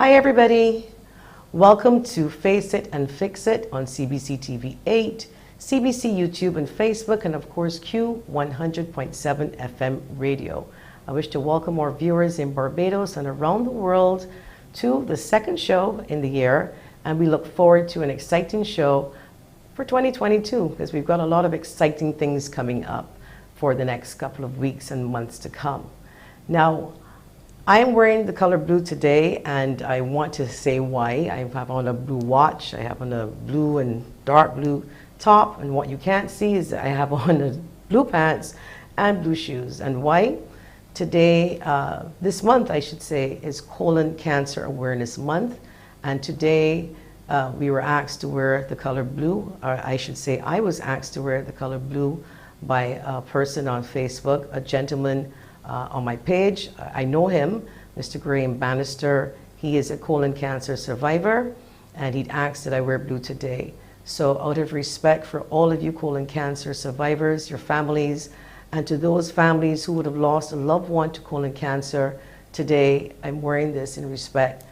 Hi everybody, welcome to Face It and Fix It on CBC TV 8, CBC YouTube and Facebook, and of course Q100.7 FM radio. I wish to welcome our viewers in Barbados and around the world to the second show in the year, and we look forward to an exciting show for 2022 because we've got a lot of exciting things coming up for the next couple of weeks and months to come. Now, I am wearing the color blue today, and I want to say why. I have on a blue watch, I have on a blue and dark blue top, and what you can't see is I have on the blue pants and blue shoes. And why? Today, this month I should say, is Colon Cancer Awareness Month, and today we were asked to wear the color blue, or I should say I was asked to wear the color blue by a person on Facebook, a gentleman on my page. I know him, Mr. Graham Bannister. He is a colon cancer survivor, and he'd asked that I wear blue today. So out of respect for all of you colon cancer survivors, your families, and to those families who would have lost a loved one to colon cancer, today I'm wearing this in respect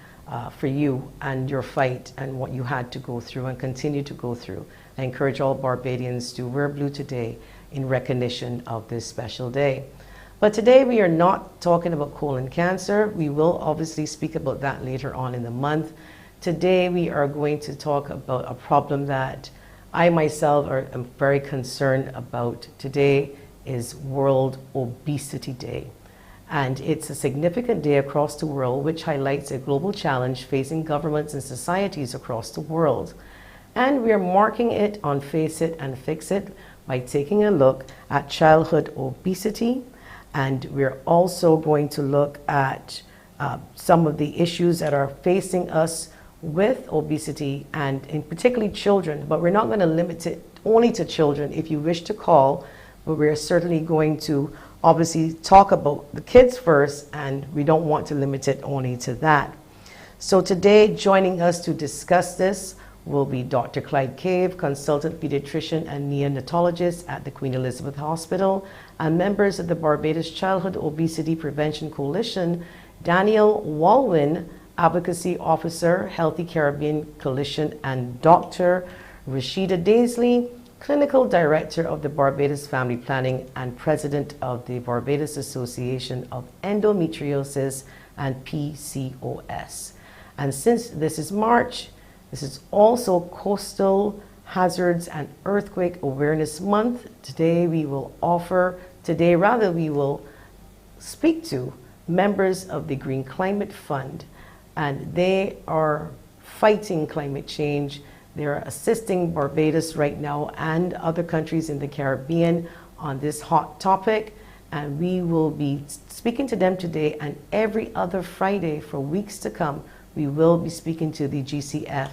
for you and your fight and what you had to go through and continue to go through. I encourage all Barbadians to wear blue today in recognition of this special day. But today we are not talking about colon cancer. We will obviously speak about that later on in the month. Today we are going to talk about a problem that I myself am very concerned about. Today is World Obesity Day. And it's a significant day across the world which highlights a global challenge facing governments and societies across the world. And we are marking it on Face It and Fix It by taking a look at childhood obesity. And we're also going to look at some of the issues that are facing us with obesity, and in particularly children. But we're not going to limit it only to children. If you wish to call, but we're certainly going to obviously talk about the kids first, and we don't want to limit it only to that. So today, joining us to discuss this will be Dr. CLYDE Cave, consultant pediatrician and neonatologist at the Queen Elizabeth Hospital, and members of the Barbados Childhood Obesity Prevention Coalition, DANIELLE WALWYN, Advocacy Officer, Healthy Caribbean Coalition, and Dr. RASHIDA DAISLEY, Clinical Director of the Barbados Family Planning and President of the Barbados Association of Endometriosis and PCOS. And since this is March, this is also Coastal Hazards and Earthquake Awareness Month. Today we will speak to members of the Green Climate Fund, and they are fighting climate change. They're assisting Barbados right now and other countries in the Caribbean on this hot topic, and we will be speaking to them today, and every other Friday for weeks to come we will be speaking to the GCF.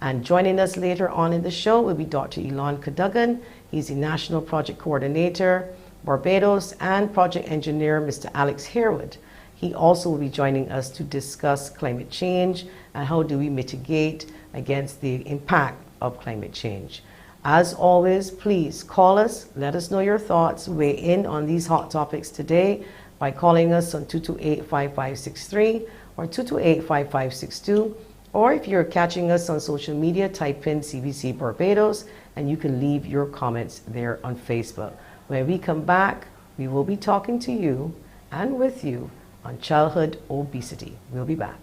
And joining us later on in the show will be Dr. ELON CADOGAN. He's the National Project Coordinator, Barbados, and Project Engineer, Mr. Alex HAREWOOD. He also will be joining us to discuss climate change and how do we mitigate against the impact of climate change. As always, please call us, let us know your thoughts, weigh in on these hot topics today by calling us on 228-5563 or 228-5562. Or if you're catching us on social media, type in CBC Barbados and you can leave your comments there on Facebook. When we come back, we will be talking to you and with you on childhood obesity. We'll be back.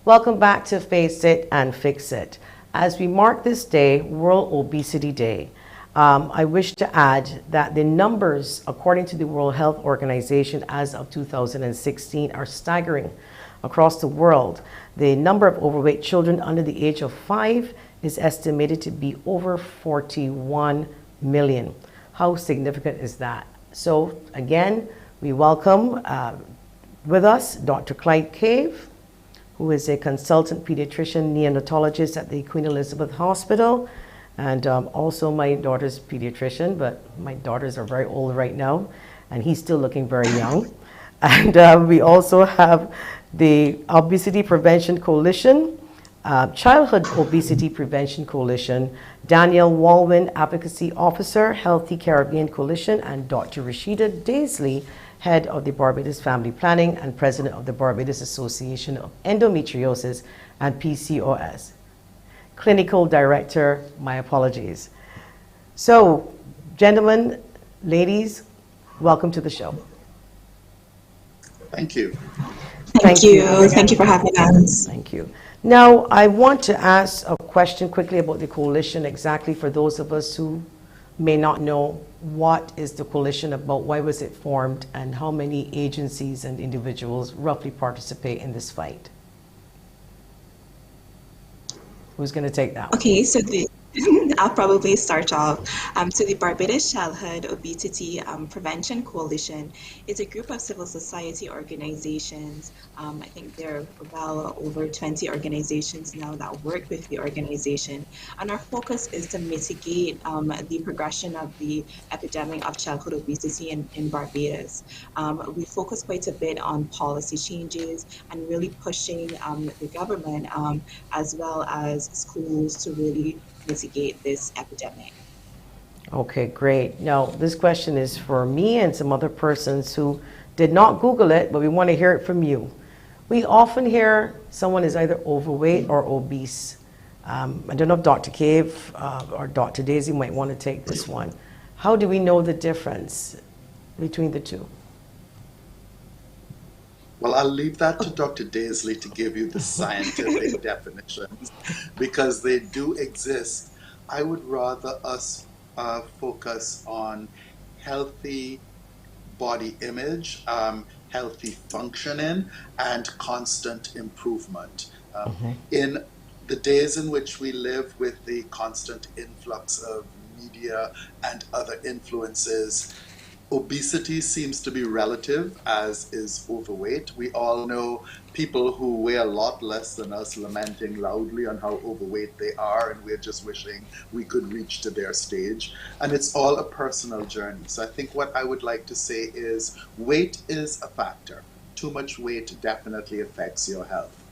Welcome back to Face It and Fix It. As we mark this day, World Obesity Day, I wish to add that the numbers, according to the World Health Organization, as of 2016 are staggering across the world. The number of overweight children under the age of 5 is estimated to be over 41 million. How significant is that? So again, we welcome with us Dr. CLYDE Cave, who is a consultant pediatrician neonatologist at the Queen Elizabeth Hospital, and also my daughter's pediatrician, but my daughters are very old right now, and he's still looking very young. And we also have the Obesity Prevention Coalition, Childhood Obesity Prevention Coalition, DANIELLE WALWYN, Advocacy Officer, Healthy Caribbean Coalition, and Dr. RASHIDA DAISLEY, Head of the Barbados Family Planning and President of the Barbados Association of Endometriosis and PCOS. Clinical Director, my apologies. So, gentlemen, ladies, welcome to the show. Thank you. Thank you. Thank you for having us. Thank you. Now, I want to ask a question quickly about the coalition, exactly for those of us who may not know what is the coalition about, why was it formed, and how many agencies and individuals roughly participate in this fight. Who's going to take that one? Okay, so I'll probably start off. So the Barbados Childhood Obesity Prevention Coalition is a group of civil society organizations. I think there are well over 20 organizations now that work with the organization. And our focus is to mitigate the progression of the epidemic of childhood obesity in Barbados. We focus quite a bit on policy changes and really pushing the government as well as schools to really mitigate this epidemic. Okay, great. Now, this question is for me and some other persons who did not Google it, but we want to hear it from you. We often hear someone is either overweight or obese. I don't know if Dr. Cave or Dr. Daisy might want to take this one. How do we know the difference between the two? Well, I'll leave that to Dr. Daisley to give you the scientific definitions, because they do exist. I would rather us focus on healthy body image, healthy functioning, and constant improvement. In the days in which we live with the constant influx of media and other influences, obesity seems to be relative, as is overweight. We all know people who weigh a lot less than us lamenting loudly on how overweight they are, and we're just wishing we could reach to their stage. And it's all a personal journey. So I think what I would like to say is weight is a factor. Too much weight definitely affects your health.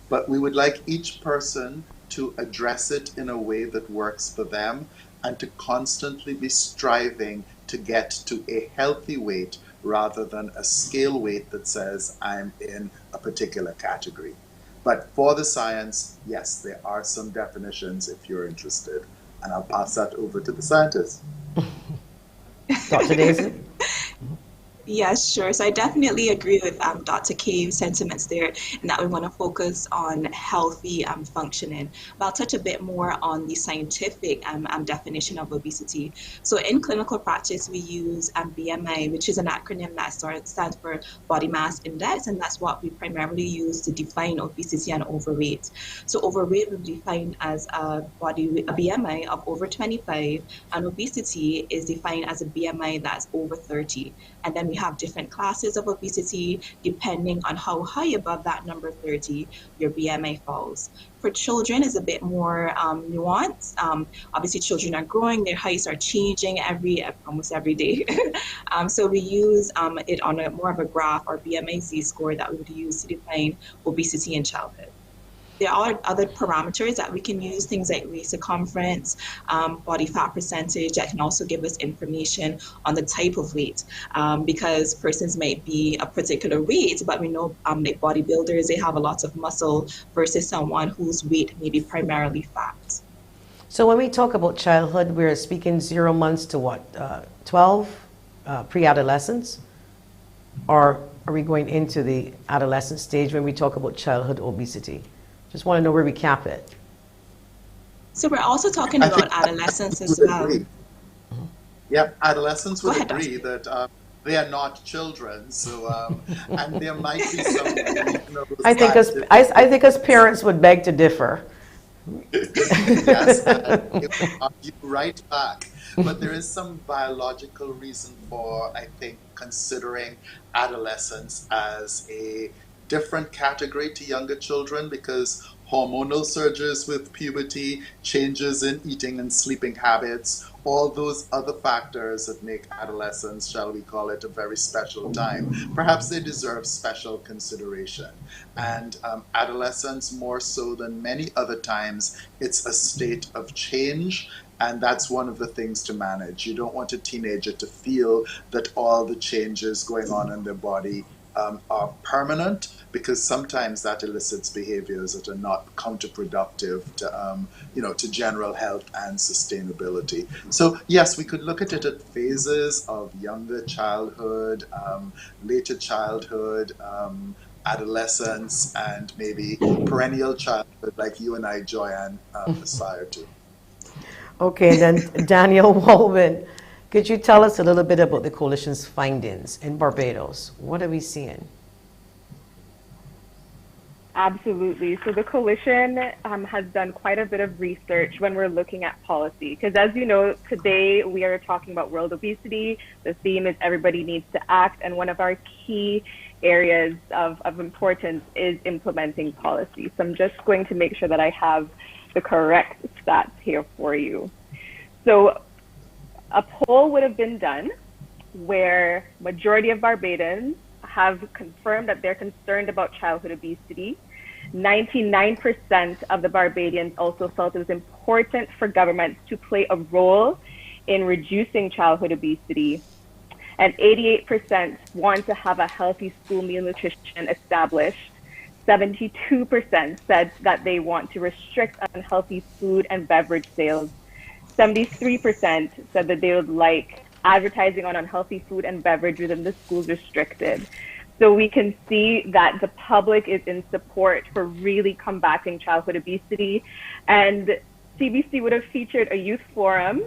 But we would like each person to address it in a way that works for them, and to constantly be striving to get to a healthy weight rather than a scale weight that says I'm in a particular category. But for the science, yes, there are some definitions if you're interested, and I'll pass that over to the scientists. Dr. Daisy? Yes, sure. So I definitely agree with Dr. Cave's sentiments there, and that we want to focus on healthy functioning. But I'll touch a bit more on the scientific definition of obesity. So in clinical practice, we use BMI, which is an acronym that stands for Body Mass Index, and that's what we primarily use to define obesity and overweight. So overweight we define as a BMI of over 25, and obesity is defined as a BMI that's over 30. And then we have different classes of obesity depending on how high above that number 30 your BMI falls. For children, is a bit more nuanced. Obviously, children are growing; their heights are changing almost every day. So we use it on a more of a graph or BMI Z-score that we would use to define obesity in childhood. There are other parameters that we can use, things like waist circumference, body fat percentage, that can also give us information on the type of weight, because persons might be a particular weight, but we know like bodybuilders, they have a lot of muscle versus someone whose weight may be primarily fat. So when we talk about childhood, we're speaking 0 months to what, 12, pre-adolescence? Or are we going into the adolescent stage when we talk about childhood obesity? Just want to know where we cap it. So we're also talking I about think adolescence as would well. agree. Yeah, adolescents Go would ahead, agree that they are not children. So, and there might be some reasonable I think us parents would beg to differ. yes, and it will argue right back. But there is some biological reason for, I think, considering adolescence as a different category to younger children because hormonal surges with puberty, changes in eating and sleeping habits, all those other factors that make adolescence, shall we call it, a very special time. Perhaps they deserve special consideration. And adolescence, more so than many other times, it's a state of change. And that's one of the things to manage. You don't want a teenager to feel that all the changes going on in their body are permanent, because sometimes that elicits behaviors that are not counterproductive to, to general health and sustainability. So yes, we could look at it at phases of younger childhood, later childhood, adolescence, and maybe perennial childhood, like you and I, Joyanne, aspire to. Okay, then Danielle WALWYN, could you tell us a little bit about the coalition's findings in Barbados? What are we seeing? Absolutely. So the coalition has done quite a bit of research when we're looking at policy, because as you know, today we are talking about world obesity. The theme is everybody needs to act, and one of our key areas of importance is implementing policy. So I'm just going to make sure that I have the correct stats here for you. So a poll would have been done where majority of Barbadians have confirmed that they're concerned about childhood obesity. 99% of the Barbadians also felt it was important for governments to play a role in reducing childhood obesity. And 88% want to have a healthy school meal nutrition established. 72% said that they want to restrict unhealthy food and beverage sales. 73% said that they would like advertising on unhealthy food and beverage within the schools restricted. So we can see that the public is in support for really combating childhood obesity. And CBC would have featured a youth forum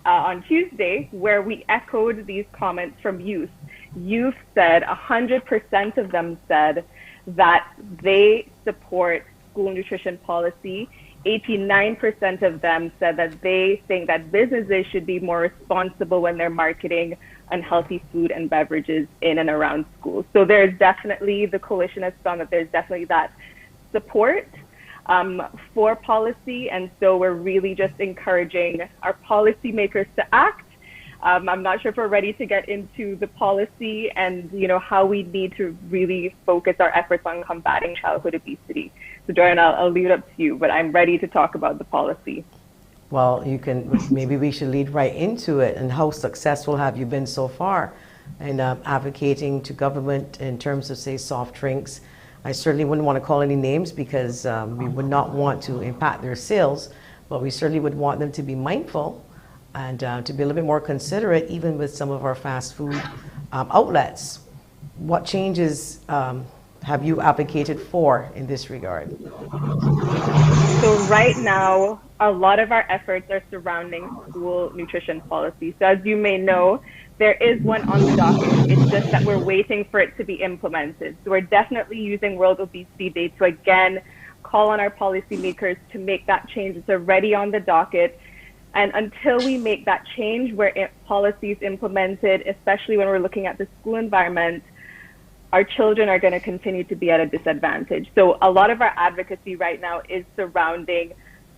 on Tuesday where we echoed these comments from youth. Youth said 100% of them said that they support school nutrition policy. 89% of them said that they think that businesses should be more responsible when they're marketing unhealthy food and beverages in and around schools. So there's definitely, the coalition has found that there's definitely that support for policy. And so we're really just encouraging our policymakers to act. I'm not sure if we're ready to get into the policy and how we need to really focus our efforts on combating childhood obesity. So Joanne, I'll leave it up to you, but I'm ready to talk about the policy. Well, maybe we should lead right into it. And how successful have you been so far in advocating to government in terms of, say, soft drinks? I certainly wouldn't want to call any names because we would not want to impact their sales, but we certainly would want them to be mindful and to be a little bit more considerate, even with some of our fast food outlets. What changes have you advocated for in this regard? So right now, a lot of our efforts are surrounding school nutrition policy. So as you may know, there is one on the docket. It's just that we're waiting for it to be implemented. So we're definitely using World Obesity Day to again call on our policymakers to make that change. It's already on the docket. And until we make that change where policy is implemented, especially when we're looking at the school environment, our children are going to continue to be at a disadvantage. So a lot of our advocacy right now is surrounding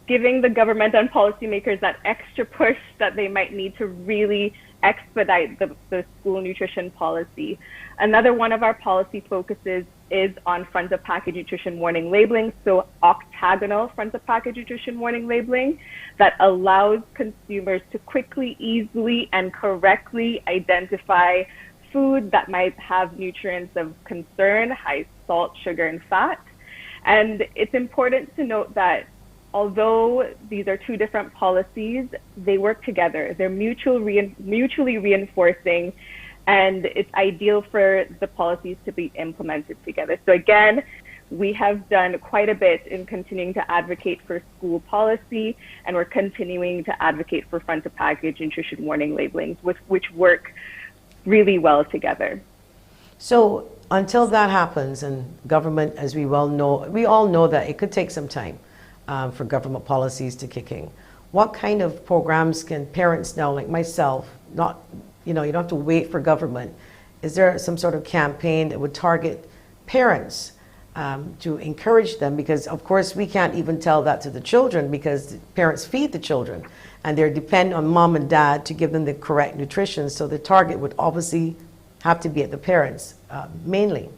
giving the government and policymakers that extra push that they might need to really expedite the school nutrition policy. Another one of our policy focuses is on front of package nutrition warning labeling, so octagonal front of package nutrition warning labeling that allows consumers to quickly, easily, and correctly identify food that might have nutrients of concern, high salt, sugar, and fat. And it's important to note that although these are two different policies, they work together. They're mutually reinforcing, and it's ideal for the policies to be implemented together. So again, we have done quite a bit in continuing to advocate for school policy, and we're continuing to advocate for front-of-package nutrition warning labelings, which work really well together. So until that happens, and government, as we all know that it could take some time for government policies to kick in. What kind of programs can parents now, like myself, not, you don't have to wait for government. Is there some sort of campaign that would target parents to encourage them? Because of course we can't even tell that to the children, because parents feed the children and they depend on mom and dad to give them the correct nutrition. So the target would obviously have to be at the parents mainly.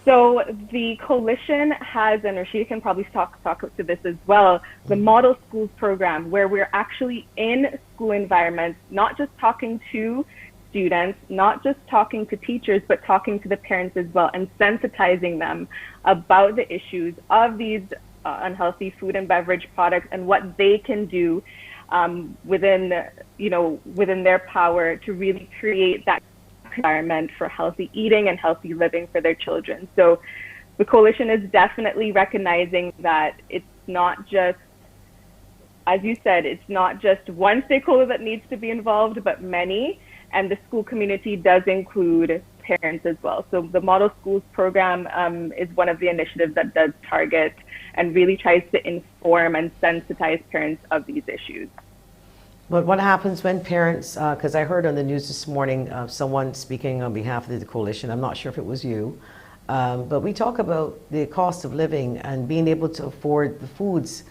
So the coalition has, and Rashida can probably talk to this as well, the Model Schools program, where we're actually in school environments, not just talking to students, not just talking to teachers, but talking to the parents as well, and sensitizing them about the issues of these unhealthy food and beverage products and what they can do within their power to really create that environment for healthy eating and healthy living for their children. So the coalition is definitely recognizing that it's not just, as you said, it's not just one stakeholder that needs to be involved, but many, and the school community does include parents as well. So the Model Schools program is one of the initiatives that does target and really tries to inform and sensitize parents of these issues. But what happens when parents, because I heard on the news this morning someone speaking on behalf of the coalition, I'm not sure if it was you, but we talk about the cost of living and being able to afford the foods.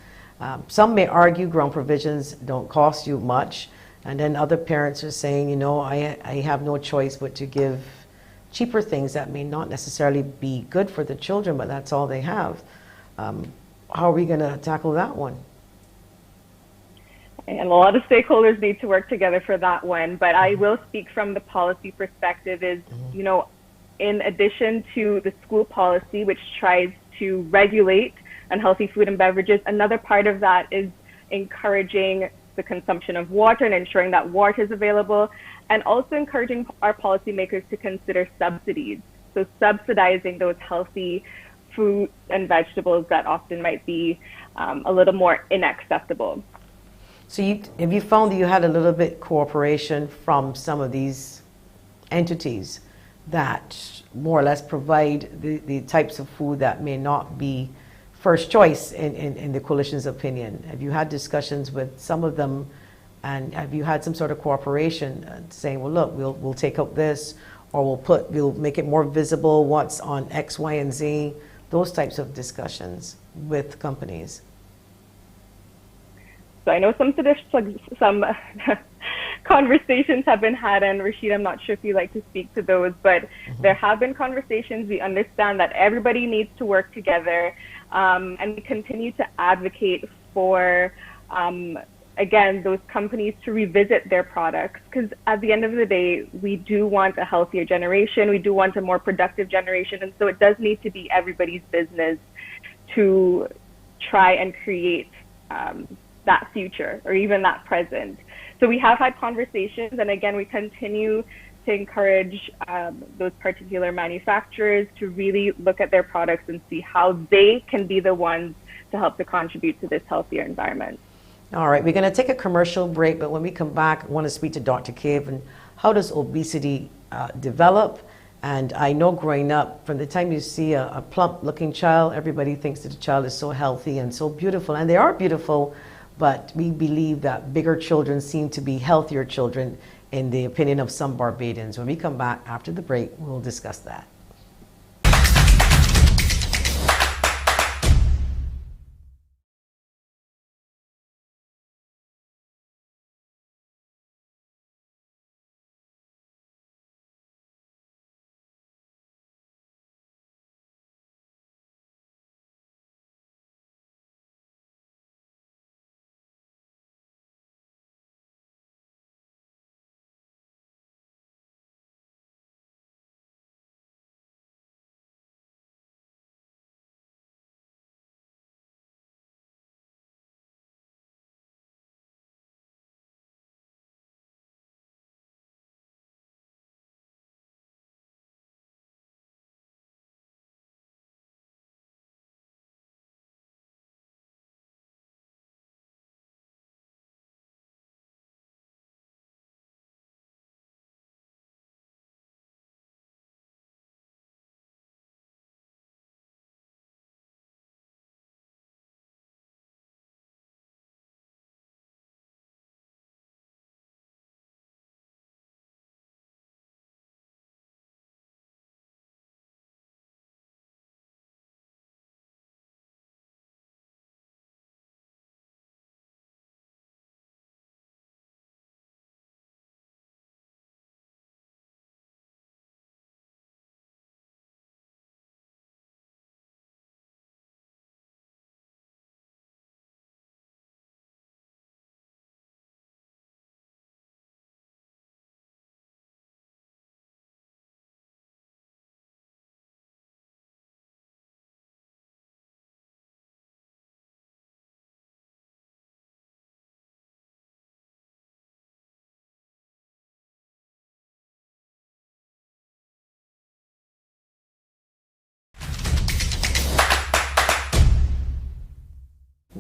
Some may argue ground provisions don't cost you much, and then other parents are saying, I have no choice but to give cheaper things that may not necessarily be good for the children, but that's all they have. How are we going to tackle that one? And a lot of stakeholders need to work together for that one. But I will speak from the policy perspective is, in addition to the school policy, which tries to regulate unhealthy food and beverages, another part of that is encouraging the consumption of water and ensuring that water is available, and also encouraging our policymakers to consider subsidies. So subsidizing those healthy fruits and vegetables that often might be a little more inaccessible. So have you found that you had a little bit cooperation from some of these entities that more or less provide the types of food that may not be first choice in the coalition's opinion? Have you had discussions with some of them, and have you had some sort of cooperation saying, well, look, we'll take up this, or we'll make it more visible what's on X, Y, and Z, those types of discussions with companies? So I know some conversations have been had, and Rashida, I'm not sure if you'd like to speak to those, but there have been conversations. We understand that everybody needs to work together, and we continue to advocate for, again, those companies to revisit their products, because at the end of the day, we do want a healthier generation, we do want a more productive generation, and so it does need to be everybody's business to try and create that future or even that present. So we have had conversations, and again, we continue to encourage those particular manufacturers to really look at their products and see how they can be the ones to help to contribute to this healthier environment. All right, we're going to take a commercial break, but when we come back, I want to speak to Dr. Cave and how does obesity develop? And I know growing up, from the time you see a plump-looking child, everybody thinks that the child is so healthy and so beautiful, and they are beautiful, but we believe that bigger children seem to be healthier children in the opinion of some Barbadians. When we come back after the break, we'll discuss that.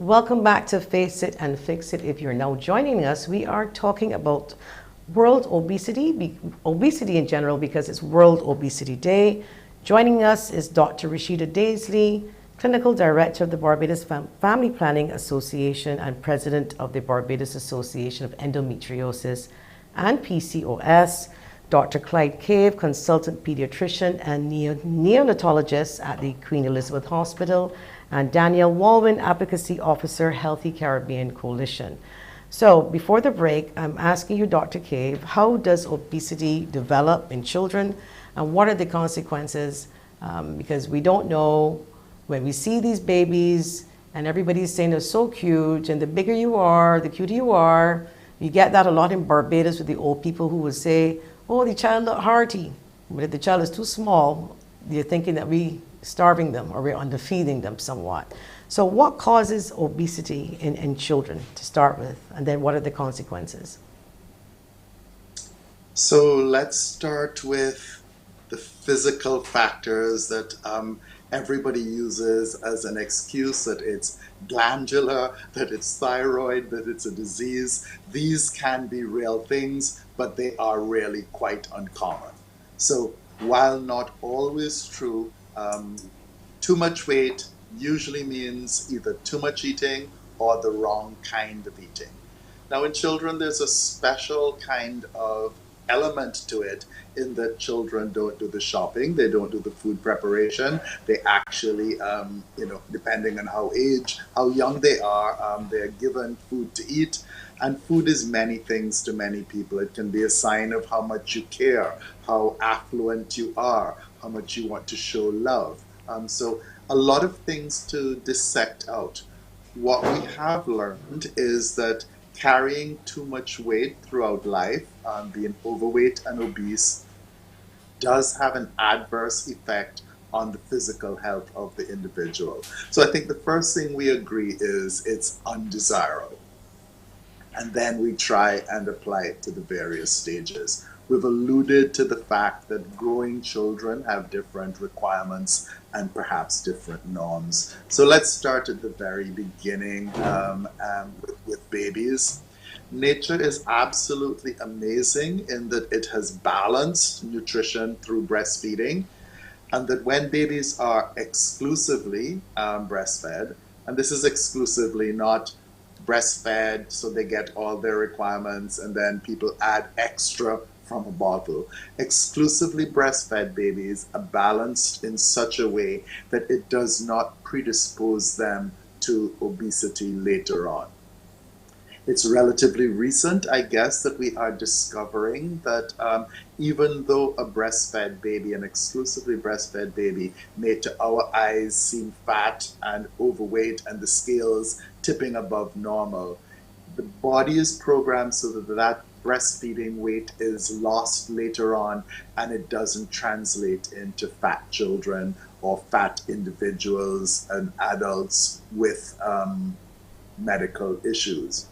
Welcome back to Face It and Fix It. If you're now joining us, we are talking about World Obesity, obesity in general, because it's World Obesity Day. Joining us is Dr. RASHIDA DAISLEY, Clinical Director of the Barbados Family Planning Association and President of the Barbados Association of Endometriosis and PCOS, Dr. CLYDE Cave, Consultant Pediatrician and Neonatologist at the Queen Elizabeth Hospital, and DANIELLE, WALWYN Advocacy Officer, Healthy Caribbean Coalition. So before the break, I'm asking you, Dr. Cave, how does obesity develop in children and what are the consequences? Because we don't know when we see these babies and everybody's saying they're so cute and the bigger you are, the cuter you are. You get that a lot in Barbados with the old people who will say, oh, the child look hearty. But if the child is too small, you're thinking that we're starving them or we're underfeeding them somewhat. So what causes obesity in children to start with? And then what are the consequences? So let's start with the physical factors that everybody uses as an excuse, that it's glandular, that it's thyroid, that it's a disease. These can be real things, but they are really quite uncommon. So while not always true, too much weight usually means either too much eating or the wrong kind of eating. Now in children, there's a special kind of element to it in that children don't do the shopping, they don't do the food preparation, they actually, depending on how young they are, they're given food to eat. And food is many things to many people. It can be a sign of how much you care, how affluent you are, how much you want to show love. So a lot of things to dissect out. What we have learned is that carrying too much weight throughout life, being overweight and obese, does have an adverse effect on the physical health of the individual. So I think the first thing we agree is it's undesirable. And then we try and apply it to the various stages. We've alluded to the fact that growing children have different requirements and perhaps different norms. So let's start at the very beginning with babies. Nature is absolutely amazing in that it has balanced nutrition through breastfeeding, and that when babies are exclusively breastfed, and this is exclusively, not breastfed so they get all their requirements and then people add extra from a bottle. Exclusively breastfed babies are balanced in such a way that it does not predispose them to obesity later on. It's relatively recent, I guess, that we are discovering that even though a breastfed baby, an exclusively breastfed baby, may to our eyes seem fat and overweight and the scales tipping above normal, the body is programmed so that that breastfeeding weight is lost later on and it doesn't translate into fat children or fat individuals and adults with medical issues.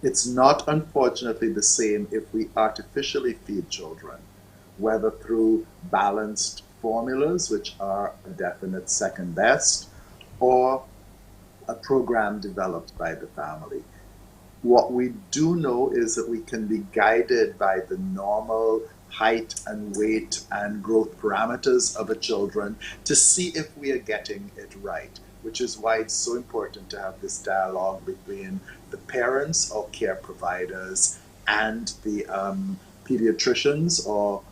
It's not, unfortunately, the same if we artificially feed children, whether through balanced formulas, which are a definite second best, or a program developed by the family. What we do know is that we can be guided by the normal height and weight and growth parameters of a children to see if we are getting it right, which is why it's so important to have this dialogue between the parents or care providers and the pediatricians or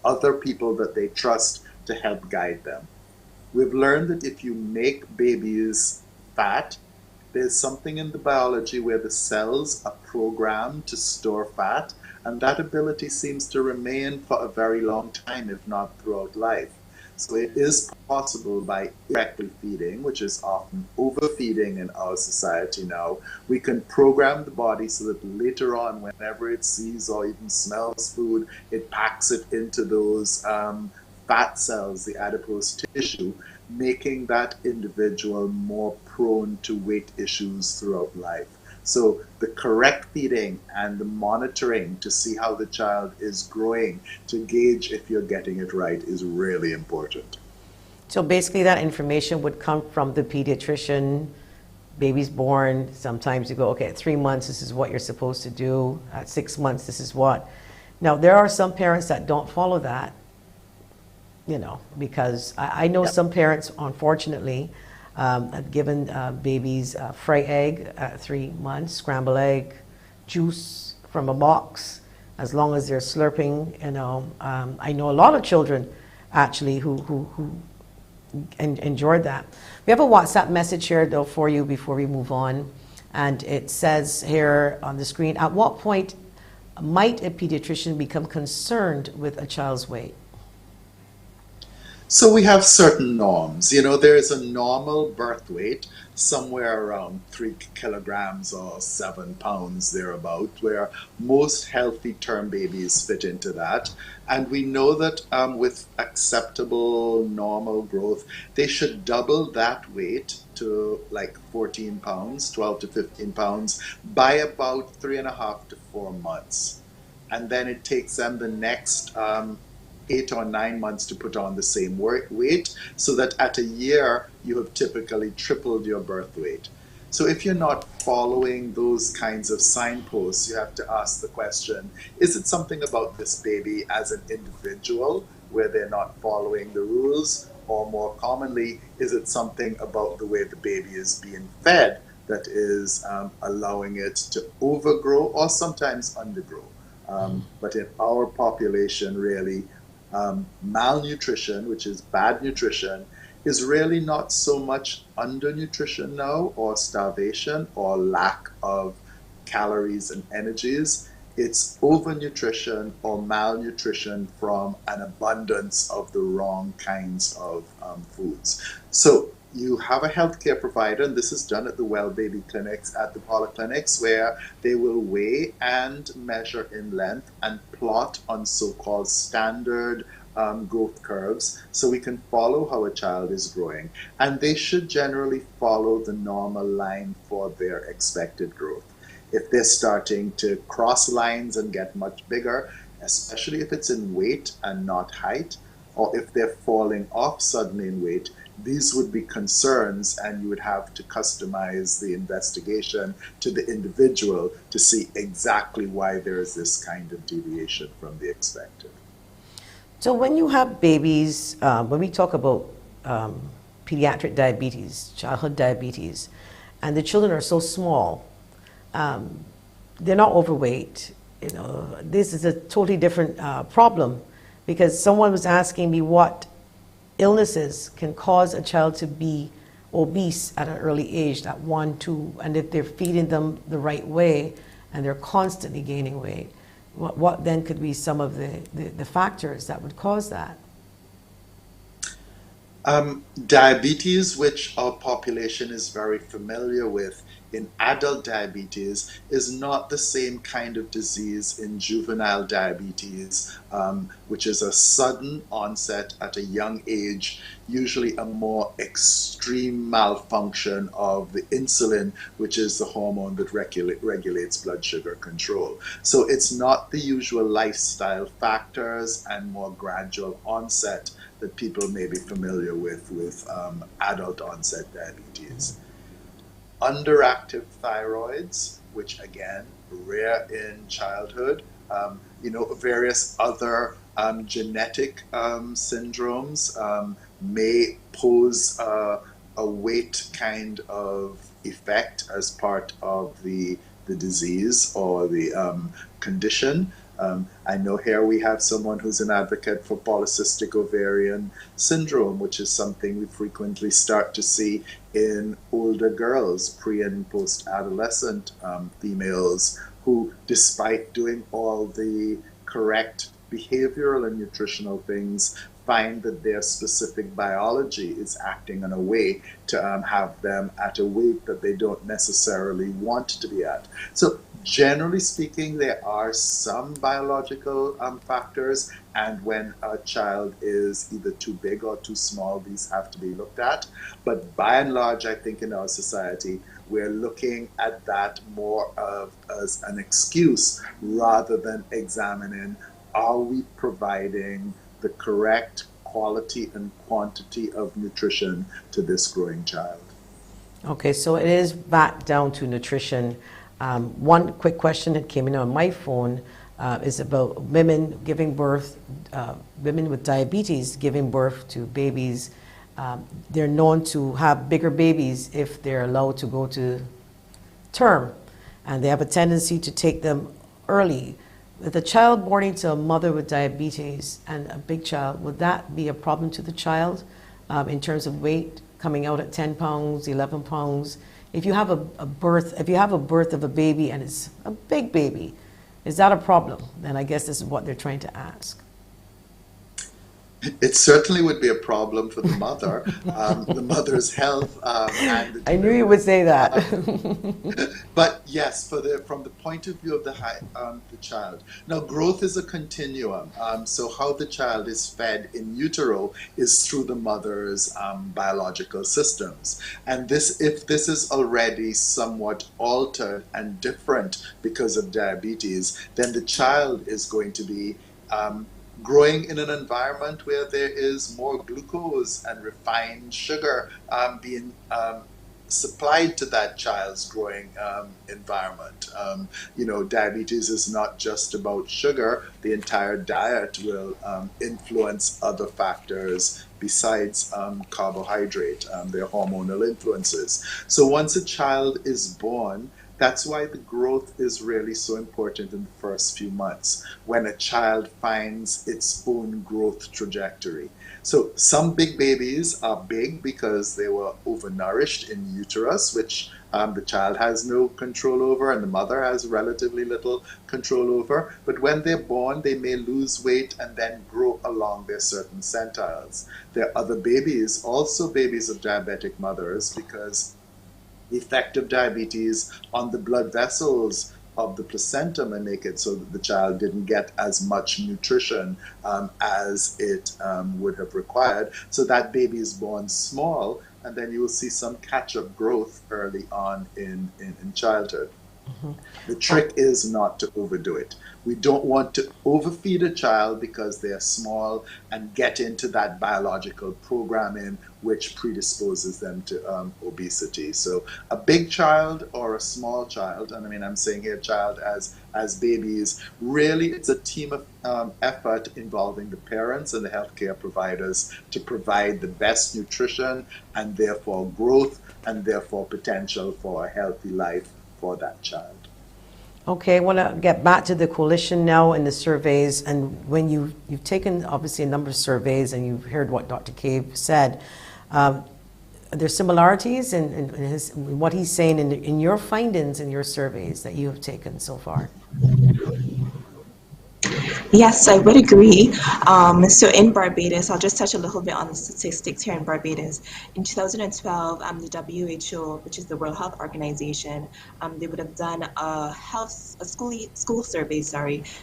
other people that they trust to help guide them. We've learned that if you make babies fat, there's something in the biology where the cells are programmed to store fat, and that ability seems to remain for a very long time, if not throughout life. So it is possible by correctly feeding, which is often overfeeding in our society now, we can program the body so that later on, whenever it sees or even smells food, it packs it into those fat cells, the adipose tissue, making that individual more prone to weight issues throughout life. So the correct feeding and the monitoring to see how the child is growing, to gauge if you're getting it right, is really important. So basically that information would come from the pediatrician baby's born, sometimes you go, okay, at 3 months, this is what you're supposed to do. At 6 months, this is what. Now, there are some parents that don't follow that, you know, because I know some parents, unfortunately, have given babies fry egg at 3 months, scrambled egg, juice from a box, as long as they're slurping, you know. I know a lot of children, actually, who enjoyed that. We have a WhatsApp message here, though, for you before we move on. And it says here on the screen, at what point might a pediatrician become concerned with a child's weight? So we have certain norms. You know, there is a normal birth weight, somewhere around 3 kilograms or 7 pounds thereabout, where most healthy term babies fit into that. And we know that with acceptable normal growth, they should double that weight to like 14 pounds, 12 to 15 pounds by about 3.5 to 4 months. And then it takes them the next 8 or 9 months to put on the same weight, so that at a year you have typically tripled your birth weight. So if you're not following those kinds of signposts, you have to ask the question, is it something about this baby as an individual where they're not following the rules? Or more commonly, is it something about the way the baby is being fed that is allowing it to overgrow or sometimes undergrow? But in our population, really, malnutrition, which is bad nutrition, is really not so much undernutrition now, or starvation, or lack of calories and energies. It's overnutrition or malnutrition from an abundance of the wrong kinds of foods. So you have a healthcare provider, and this is done at the well baby clinics, at the polyclinics, where they will weigh and measure in length and plot on so-called standard growth curves, so we can follow how a child is growing. And they should generally follow the normal line for their expected growth. If they're starting to cross lines and get much bigger, especially if it's in weight and not height, or if they're falling off suddenly in weight, these would be concerns, and you would have to customize the investigation to the individual to see exactly why there is this kind of deviation from the expected. So when you have babies, when we talk about pediatric diabetes, childhood diabetes, and the children are so small, they're not overweight. You know, this is a totally different problem, because someone was asking me what illnesses can cause a child to be obese at an early age, at 1, 2, and if they're feeding them the right way and they're constantly gaining weight, what then could be some of the factors that would cause that? Diabetes, which our population is very familiar with in adult diabetes, is not the same kind of disease in juvenile diabetes, which is a sudden onset at a young age, usually a more extreme malfunction of the insulin, which is the hormone that regulates blood sugar control. So it's not the usual lifestyle factors and more gradual onset that people may be familiar with adult onset diabetes. Underactive thyroids, which again, rare in childhood, various other genetic syndromes may pose a weight kind of effect as part of the disease or the condition. I know here we have someone who's an advocate for polycystic ovarian syndrome, which is something we frequently start to see in older girls, pre and post-adolescent females, who, despite doing all the correct behavioral and nutritional things, find that their specific biology is acting in a way to have them at a weight that they don't necessarily want to be at. So generally speaking, there are some biological factors, and when a child is either too big or too small, these have to be looked at. But by and large, I think in our society, we're looking at that more as an excuse rather than examining, are we providing the correct quality and quantity of nutrition to this growing child? Okay, so it is back down to nutrition. One quick question that came in on my phone is about women giving birth, women with diabetes giving birth to babies. They're known to have bigger babies if they're allowed to go to term, and they have a tendency to take them early. With a child born into a mother with diabetes and a big child, would that be a problem to the child in terms of weight coming out at 10 pounds, 11 pounds? If you have a birth of a baby and it's a big baby, is that a problem? And I guess this is what they're trying to ask. It certainly would be a problem for the mother, the mother's health. And the I knew you would say that. But yes, from the point of view of the child. Now, growth is a continuum. So how the child is fed in utero is through the mother's biological systems. And if this is already somewhat altered and different because of diabetes, then the child is going to be growing in an environment where there is more glucose and refined sugar being supplied to that child's growing environment. Diabetes is not just about sugar. The entire diet will influence other factors besides carbohydrate, their hormonal influences. So once a child is born, that's why the growth is really so important in the first few months, when a child finds its own growth trajectory. So some big babies are big because they were overnourished in uterus, which the child has no control over and the mother has relatively little control over. But when they're born, they may lose weight and then grow along their certain centiles. There are other babies, also babies of diabetic mothers, because the effect of diabetes on the blood vessels of the placenta may make it so that the child didn't get as much nutrition as it would have required. So that baby is born small, and then you will see some catch-up growth early on in childhood. Mm-hmm. The trick is not to overdo it. We don't want to overfeed a child because they're small and get into that biological programming which predisposes them to obesity. So a big child or a small child, and I mean I'm saying here child as babies, really it's a team of effort involving the parents and the healthcare providers to provide the best nutrition and therefore growth and therefore potential for a healthy life for that child. Okay, I want to get back to the coalition now and the surveys. And when you've taken obviously a number of surveys and you've heard what Dr. Cave said, are there similarities in what he's saying in your findings in your surveys that you have taken so far? Yes, I would agree. So in Barbados, I'll just touch a little bit on the statistics here in Barbados. In 2012, the WHO, which is the World Health Organization, they would have done a school survey,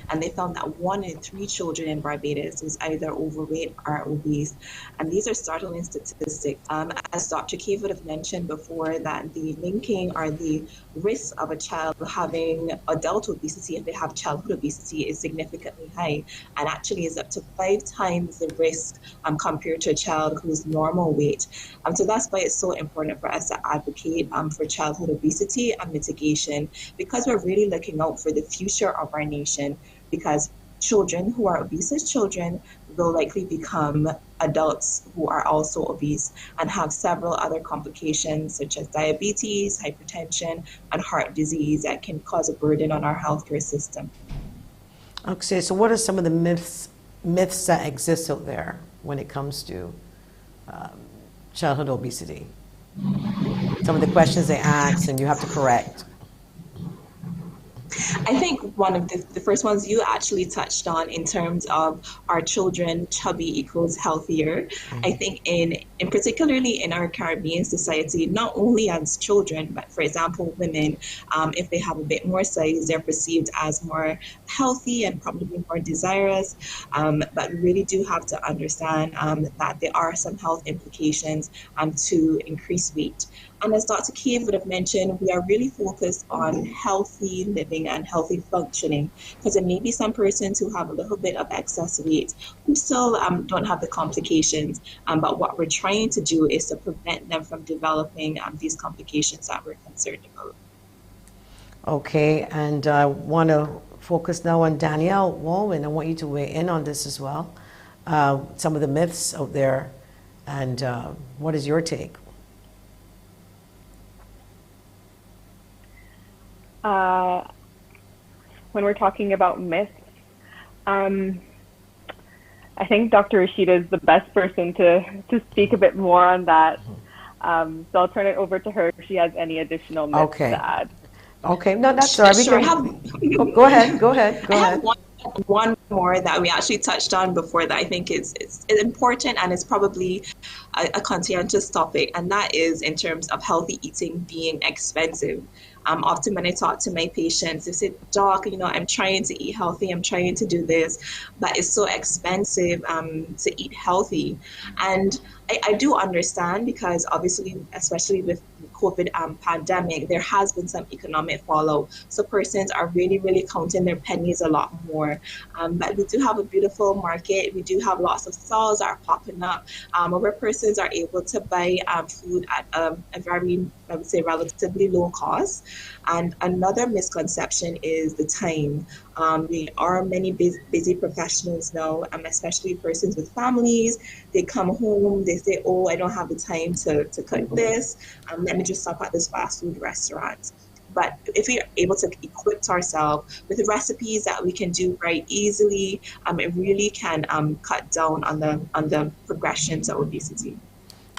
and they found that 1 in 3 children in Barbados was either overweight or obese. And these are startling statistics. As Dr. Cave would have mentioned before, that the linking or the risk of a child having adult obesity, if they have childhood obesity, is significantly high, and actually is up to 5 times the risk compared to a child who's normal weight. So that's why it's so important for us to advocate for childhood obesity and mitigation, because we're really looking out for the future of our nation, because children who are obese as children will likely become adults who are also obese and have several other complications such as diabetes, hypertension, and heart disease that can cause a burden on our healthcare system. Okay, so what are some of the myths that exist out there when it comes to childhood obesity? Some of the questions they ask and you have to correct. I think one of the first ones you actually touched on in terms of our children chubby equals healthier. I think in particularly in our Caribbean society, not only as children, but for example, women, if they have a bit more size, they're perceived as more healthy and probably more desirous. But we really do have to understand that there are some health implications to increase weight. And as Dr. Cave would have mentioned, we are really focused on healthy living and healthy functioning, because there may be some persons who have a little bit of excess weight who still don't have the complications. But what we're trying to do is to prevent them from developing these complications that we're concerned about. Okay, and I want to focus now on Danielle WALWYN. I want you to weigh in on this as well. Some of the myths out there, and what is your take? When we're talking about myths, I think Dr. RASHIDA is the best person to speak a bit more on that. So I'll turn it over to her if she has any additional myths to add. Okay, no, that's all right. Sure. Go ahead. I have one more that we actually touched on before that I think is important, and it's probably a conscientious topic, and that is in terms of healthy eating being expensive. Often when I talk to my patients, they say, Doc, I'm trying to eat healthy, I'm trying to do this, but it's so expensive to eat healthy. And I do understand, because obviously, especially with COVID pandemic, there has been some economic fallout. So persons are really, really counting their pennies a lot more. But we do have a beautiful market. We do have lots of stalls that are popping up where persons are able to buy food at a very, I would say, relatively low cost. And another misconception is the time. There are many busy professionals now, especially persons with families. They come home, they say, oh, I don't have the time to cook this. Let me just stop at this fast food restaurant. But if we are able to equip ourselves with recipes that we can do very easily, it really can cut down on the progression to obesity.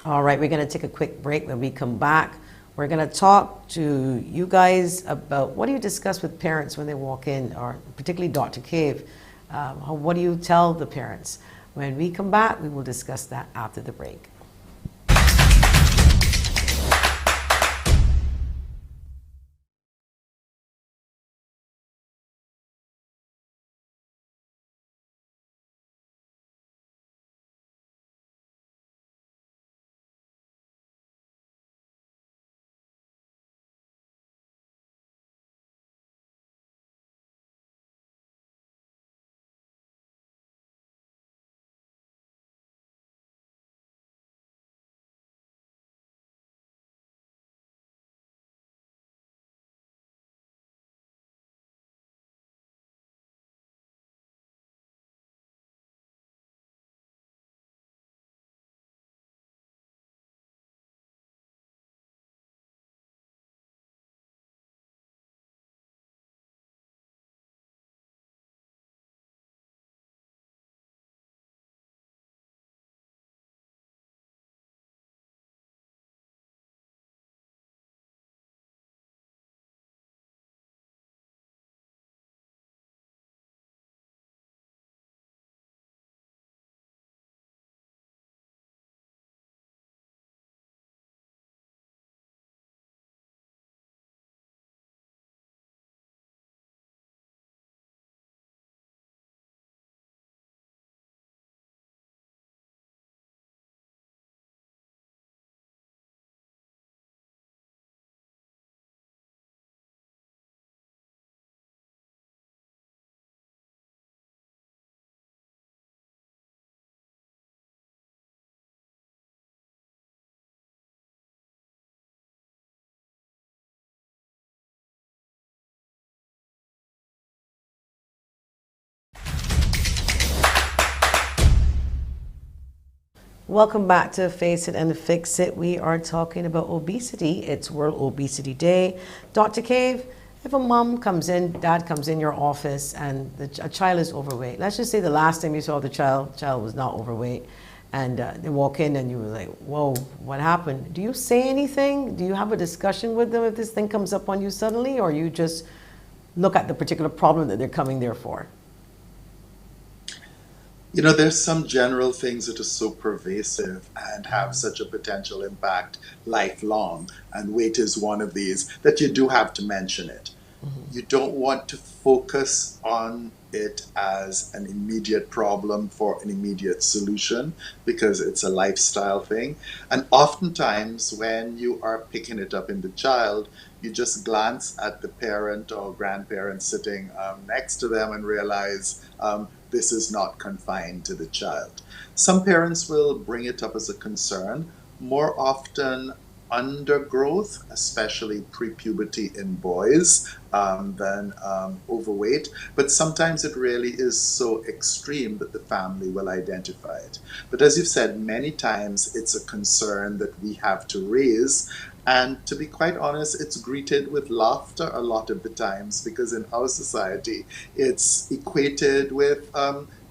All right, we're going to take a quick break. When we come back, we're going to talk to you guys about what do you discuss with parents when they walk in, or particularly Dr. Cave. What do you tell the parents? When we come back, we will discuss that after the break. Welcome back to Face It and Fix It. We are talking about obesity. It's World Obesity Day. Dr. Cave, if a mom comes in, dad comes in your office, and a child is overweight, let's just say the last time you saw the child was not overweight, and they walk in and you were like, whoa, what happened? Do you say anything? Do you have a discussion with them if this thing comes up on you suddenly, or you just look at the particular problem that they're coming there for? There's some general things that are so pervasive and have such a potential impact lifelong, and weight is one of these, that you do have to mention it. You don't want to focus on it as an immediate problem for an immediate solution because it's a lifestyle thing. And oftentimes when you are picking it up in the child, you just glance at the parent or grandparent sitting next to them and realize this is not confined to the child. Some parents will bring it up as a concern. More often, undergrowth, especially pre-puberty in boys, than overweight. But sometimes it really is so extreme that the family will identify it. But as you've said many times, it's a concern that we have to raise. And to be quite honest, it's greeted with laughter a lot of the times because in our society, it's equated with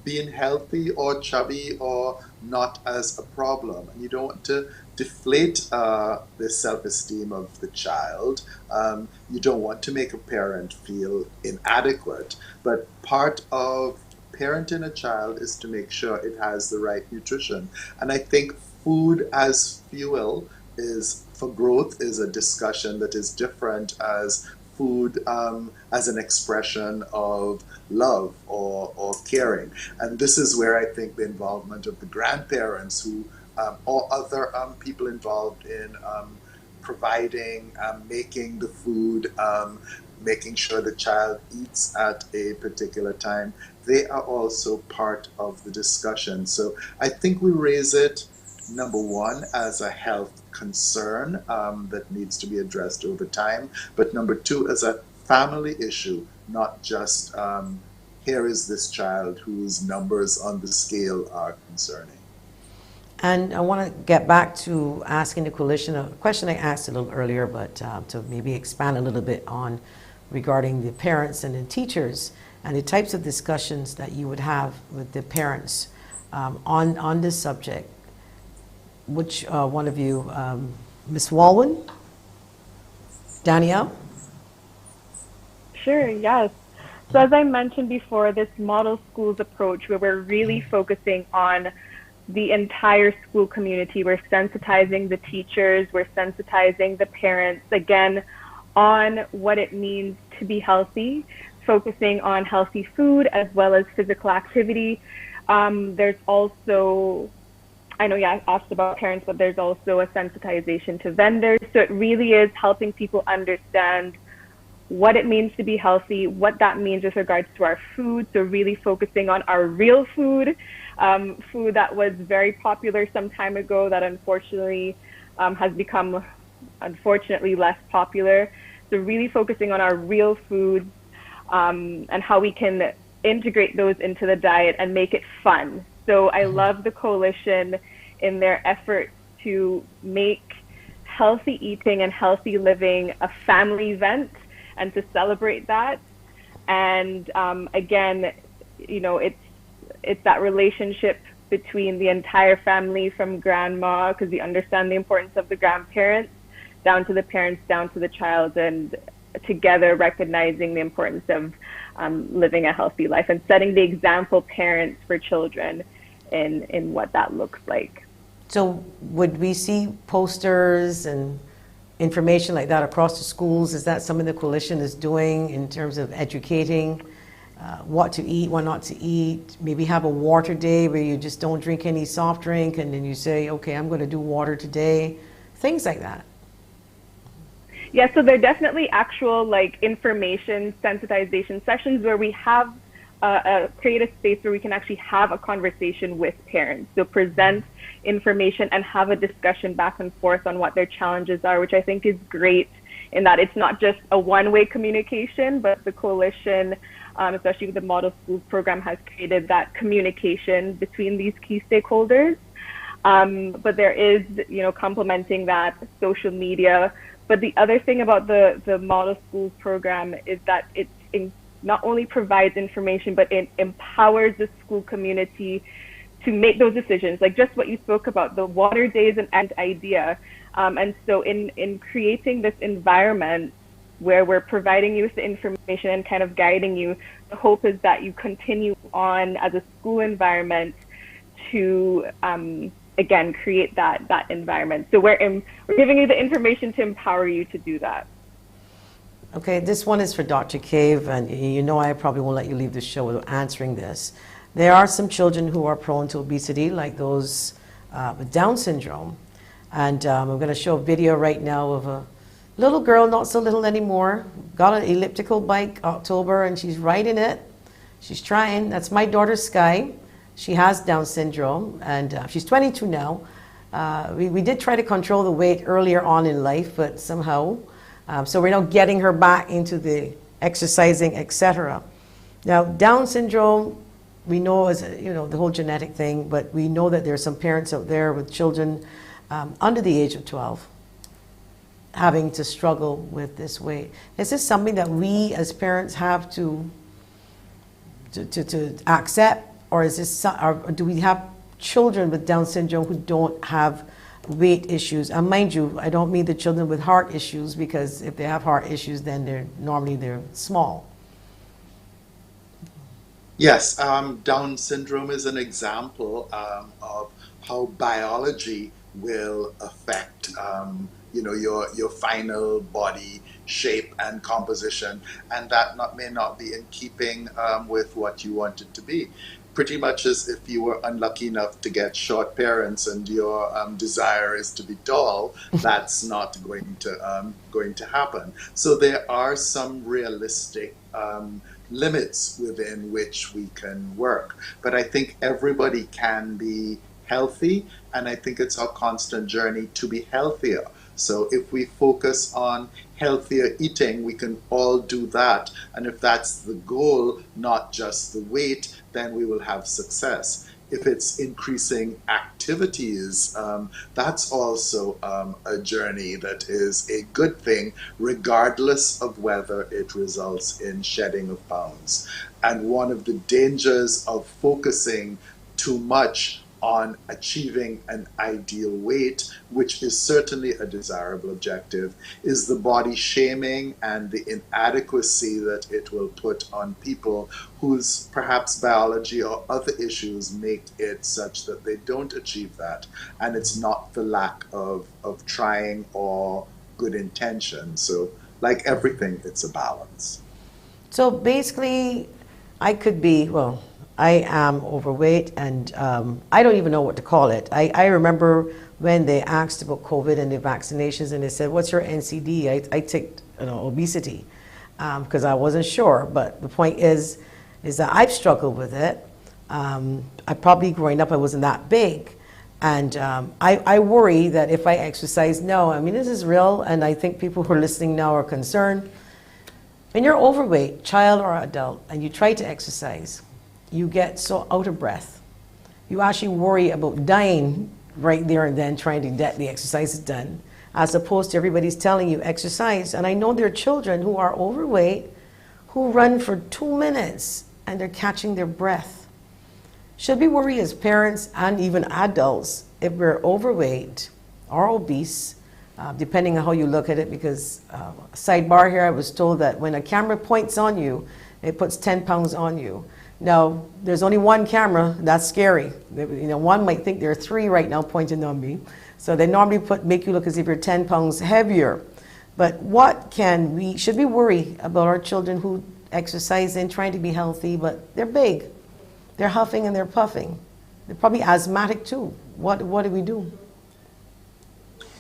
being healthy or chubby or not as a problem. And you don't want to deflate the self-esteem of the child. You don't want to make a parent feel inadequate. But part of parenting a child is to make sure it has the right nutrition. And I think food as fuel for growth is a discussion that is different as food as an expression of love or caring. And this is where I think the involvement of the grandparents who or other people involved in providing, making the food, making sure the child eats at a particular time, they are also part of the discussion. So I think we raise it, number one, as a health concern that needs to be addressed over time, but number two, as a family issue, not just here is this child whose numbers on the scale are concerning. And I want to get back to asking the coalition a question I asked a little earlier, but to maybe expand a little bit on regarding the parents and the teachers and the types of discussions that you would have with the parents on this subject. Which one of you, Ms. WALWYN? Danielle? Sure, yes. So as I mentioned before, this model schools approach where we're really focusing on the entire school community. We're sensitizing the teachers, we're sensitizing the parents, again, on what it means to be healthy, focusing on healthy food as well as physical activity. There's also, I know you asked about parents, but there's also a sensitization to vendors. So it really is helping people understand what it means to be healthy, what that means with regards to our food. So really focusing on our real food, food that was very popular some time ago that unfortunately has become unfortunately less popular. So really focusing on our real foods and how we can integrate those into the diet and make it fun. So I love the coalition in their effort to make healthy eating and healthy living a family event and to celebrate that. And again, you know, it's that relationship between the entire family from grandma, because we understand the importance of the grandparents, down to the parents, down to the child, and together recognizing the importance of living a healthy life and setting the example parents for children in what that looks like. So would we see posters and information like that across the schools? Is that something the coalition is doing in terms of educating what to eat, what not to eat? Maybe have a water day where you just don't drink any soft drink and then you say, okay, I'm going to do water today. Things like that. Yeah, so they're definitely actual like information sensitization sessions where we have create a space where we can actually have a conversation with parents. So present information and have a discussion back and forth on what their challenges are, which I think is great in that it's not just a one-way communication, but the coalition, especially with the Model Schools program, has created that communication between these key stakeholders. But there is, you know, complementing that social media. But the other thing about the Model Schools program is that it not only provides information, but it empowers the school community to make those decisions, like just what you spoke about, the water days and idea. And so in creating this environment where we're providing you with the information and kind of guiding you, the hope is that you continue on as a school environment to, again, create that environment. So we're giving you the information to empower you to do that. Okay, this one is for Dr. Cave, and you know I probably won't let you leave the show without answering this. There are some children who are prone to obesity, like those with Down syndrome. And I'm going to show a video right now of a little girl, not so little anymore, got an elliptical bike October, and she's riding it. She's trying. That's my daughter, Sky. She has Down syndrome, and she's 22 now. We did try to control the weight earlier on in life, but somehow, so we're now getting her back into the exercising, etc. Now, Down syndrome, we know is, you know, the whole genetic thing, but we know that there are some parents out there with children under the age of 12 having to struggle with this weight. Is this something that we as parents have to accept, or is this, or do we have children with Down syndrome who don't have weight issues? And mind you, I don't mean the children with heart issues, because if they have heart issues, then they're small. Yes, Down syndrome is an example of how biology will affect you know, your final body shape and composition, and that may not be in keeping with what you want it to be. Pretty much as if you were unlucky enough to get short parents and your desire is to be tall, that's not going to happen. So there are some realistic limits within which we can work. But I think everybody can be healthy, and I think it's our constant journey to be healthier. So if we focus on healthier eating, we can all do that. And if that's the goal, not just the weight, then we will have success. If it's increasing activities, that's also a journey that is a good thing, regardless of whether it results in shedding of pounds. And one of the dangers of focusing too much on achieving an ideal weight, which is certainly a desirable objective, is the body shaming and the inadequacy that it will put on people whose perhaps biology or other issues make it such that they don't achieve that. And it's not the lack of trying or good intention. So like everything, it's a balance. So basically, I could be, well, I am overweight, and I don't even know what to call it. I remember when they asked about COVID and the vaccinations, and they said, what's your NCD? I take, you know, obesity, because I wasn't sure. But the point is that I've struggled with it. I probably, growing up, I wasn't that big. And I worry that if I exercise now, I mean, this is real, and I think people who are listening now are concerned. When you're overweight, child or adult, and you try to exercise, you get so out of breath. You actually worry about dying right there and then trying to get the exercises done, as opposed to everybody's telling you exercise. And I know there are children who are overweight who run for 2 minutes and they're catching their breath. Should we worry as parents and even adults if we're overweight or obese, depending on how you look at it? Because sidebar here, I was told that when a camera points on you, it puts 10 pounds on you. Now, there's only one camera. That's scary. You know, one might think there are 3 right now pointing on me. So they normally make you look as if you're 10 pounds heavier. But should we worry about our children who exercise and trying to be healthy, but they're big. They're huffing and they're puffing. They're probably asthmatic too. What do we do?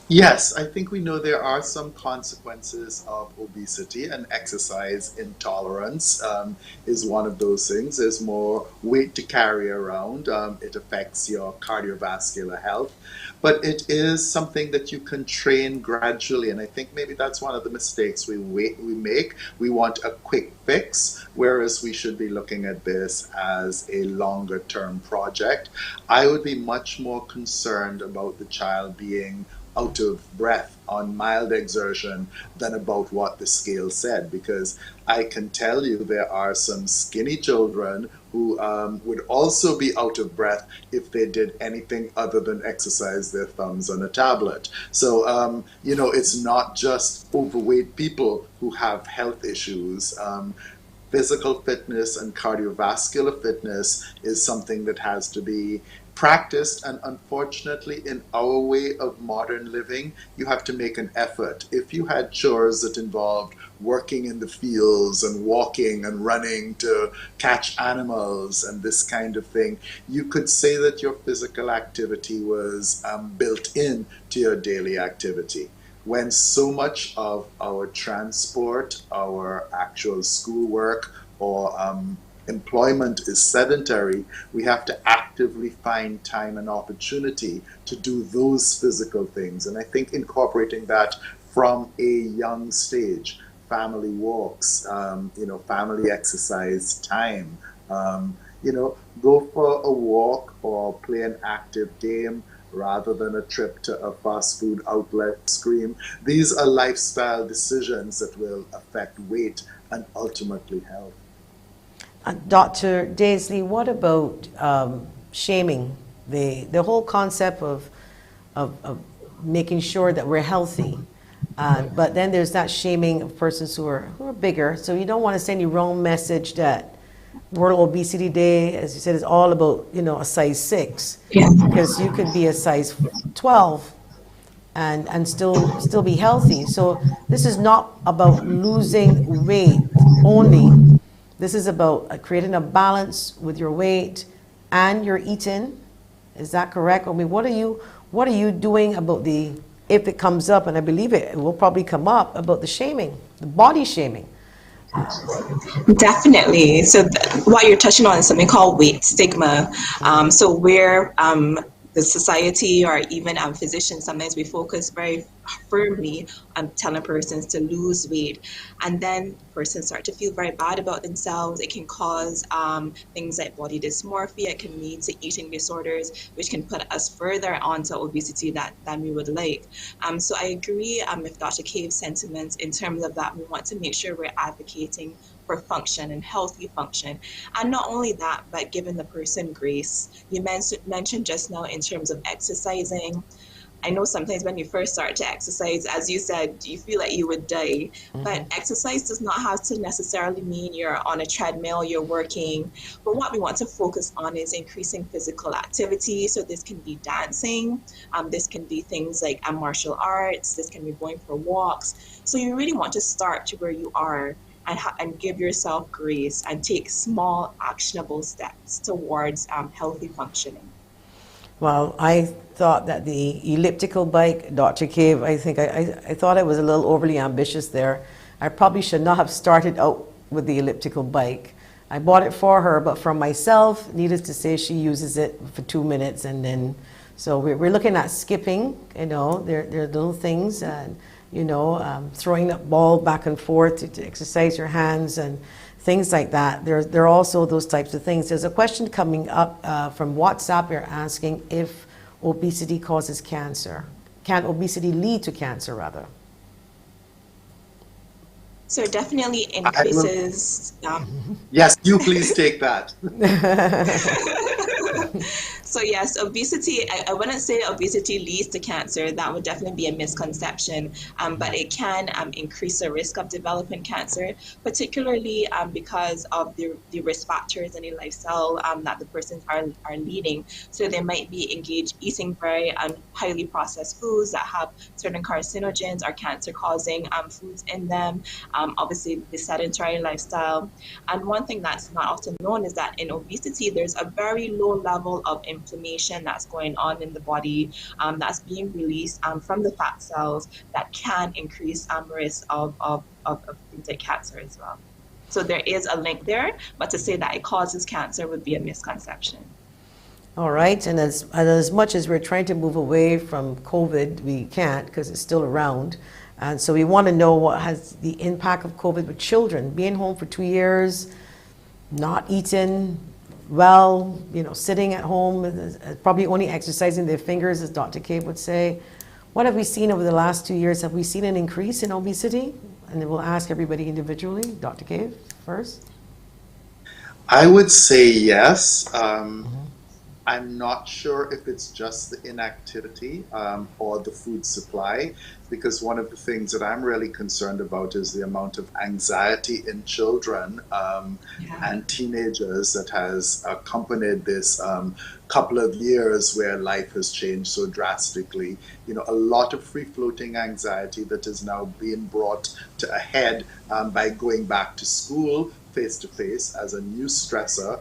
Yes, I think we know there are some consequences of obesity, and exercise intolerance is one of those things. There's more weight to carry around. It affects your cardiovascular health, but it is something that you can train gradually, and I think maybe that's one of the mistakes we make. We want a quick fix, whereas we should be looking at this as a longer term project. I would be much more concerned about the child being out of breath on mild exertion than about what the scale said, because I can tell you there are some skinny children who would also be out of breath if they did anything other than exercise their thumbs on a tablet. So, you know, it's not just overweight people who have health issues. Physical fitness and cardiovascular fitness is something that has to be practiced, and unfortunately in our way of modern living, you have to make an effort. If you had chores that involved working in the fields and walking and running to catch animals and this kind of thing, you could say that your physical activity was built in to your daily activity. When so much of our transport, our actual schoolwork, or employment is sedentary, we have to actively find time and opportunity to do those physical things. And I think incorporating that from a young stage, family walks, family exercise time, go for a walk or play an active game rather than a trip to a fast food outlet scream. These are lifestyle decisions that will affect weight and ultimately health. Dr. Daisley, what about shaming? The whole concept of making sure that we're healthy, but then there's that shaming of persons who are bigger. So you don't want to send the wrong message that World Obesity Day, as you said, is all about a size 6, because you could be a size 12 and still be healthy. So this is not about losing weight only. This is about creating a balance with your weight and your eating. Is that correct? I mean, what are you doing about if it comes up, and I believe it will probably come up, about the shaming, the body shaming? Definitely. So what you're touching on is something called weight stigma. So where the society or even physicians, sometimes we focus very firmly on telling persons to lose weight, and then persons start to feel very bad about themselves. It can cause things like body dysmorphia. It can lead to eating disorders, which can put us further onto obesity than we would like. So I agree with Dr. Cave's sentiments in terms of that. We want to make sure we're advocating for function and healthy function. And not only that, but giving the person grace. You mentioned just now in terms of exercising. I know sometimes when you first start to exercise, as you said, you feel like you would die. But exercise does not have to necessarily mean you're on a treadmill, you're working. But what we want to focus on is increasing physical activity. So this can be dancing, this can be things like martial arts, this can be going for walks. So you really want to start to where you are and give yourself grace and take small actionable steps towards healthy functioning. Well, I thought that the elliptical bike, Dr. Cave, I think I thought I was a little overly ambitious there. I probably should not have started out with the elliptical bike. I bought it for her, but for myself, needless to say, she uses it for 2 minutes, and then, so we're looking at skipping, there are little things, and throwing that ball back and forth to exercise your hands and things like that. There are also those types of things. There's a question coming up from WhatsApp. You're asking if obesity causes cancer. Can obesity lead to cancer, rather? So it definitely increases. Yes, you please take that. So yes, obesity, I wouldn't say obesity leads to cancer. That would definitely be a misconception, but it can increase the risk of developing cancer, particularly because of the risk factors and the lifestyle that the persons are leading. So they might be eating very highly processed foods that have certain carcinogens or cancer-causing foods in them, obviously the sedentary lifestyle. And one thing that's not often known is that in obesity, there's a very low level of inflammation that's going on in the body, that's being released from the fat cells that can increase risk of things like cancer as well. So there is a link there, but to say that it causes cancer would be a misconception. All right, and as much as we're trying to move away from COVID, we can't, because it's still around. And so we want to know what has the impact of COVID with children, being home for 2 years, not eating well, sitting at home, probably only exercising their fingers, as Dr. Cave would say. What have we seen over the last 2 years? Have we seen an increase in obesity? And then we'll ask everybody individually. Dr. Cave first. I would say yes. I'm not sure if it's just the inactivity or the food supply, because one of the things that I'm really concerned about is the amount of anxiety in children and teenagers that has accompanied this couple of years where life has changed so drastically. You know, a lot of free-floating anxiety that is now being brought to a head by going back to school face-to-face as a new stressor.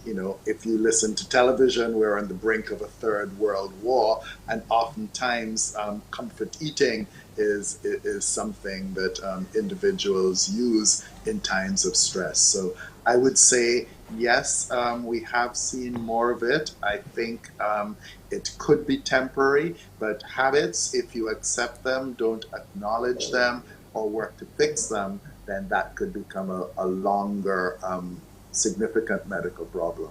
You know, if you listen to television, we're on the brink of a third world war, and oftentimes comfort eating is something that individuals use in times of stress. So I would say, yes, we have seen more of it. I think it could be temporary, but habits, if you accept them, don't acknowledge them, or work to fix them, then that could become a longer significant medical problem.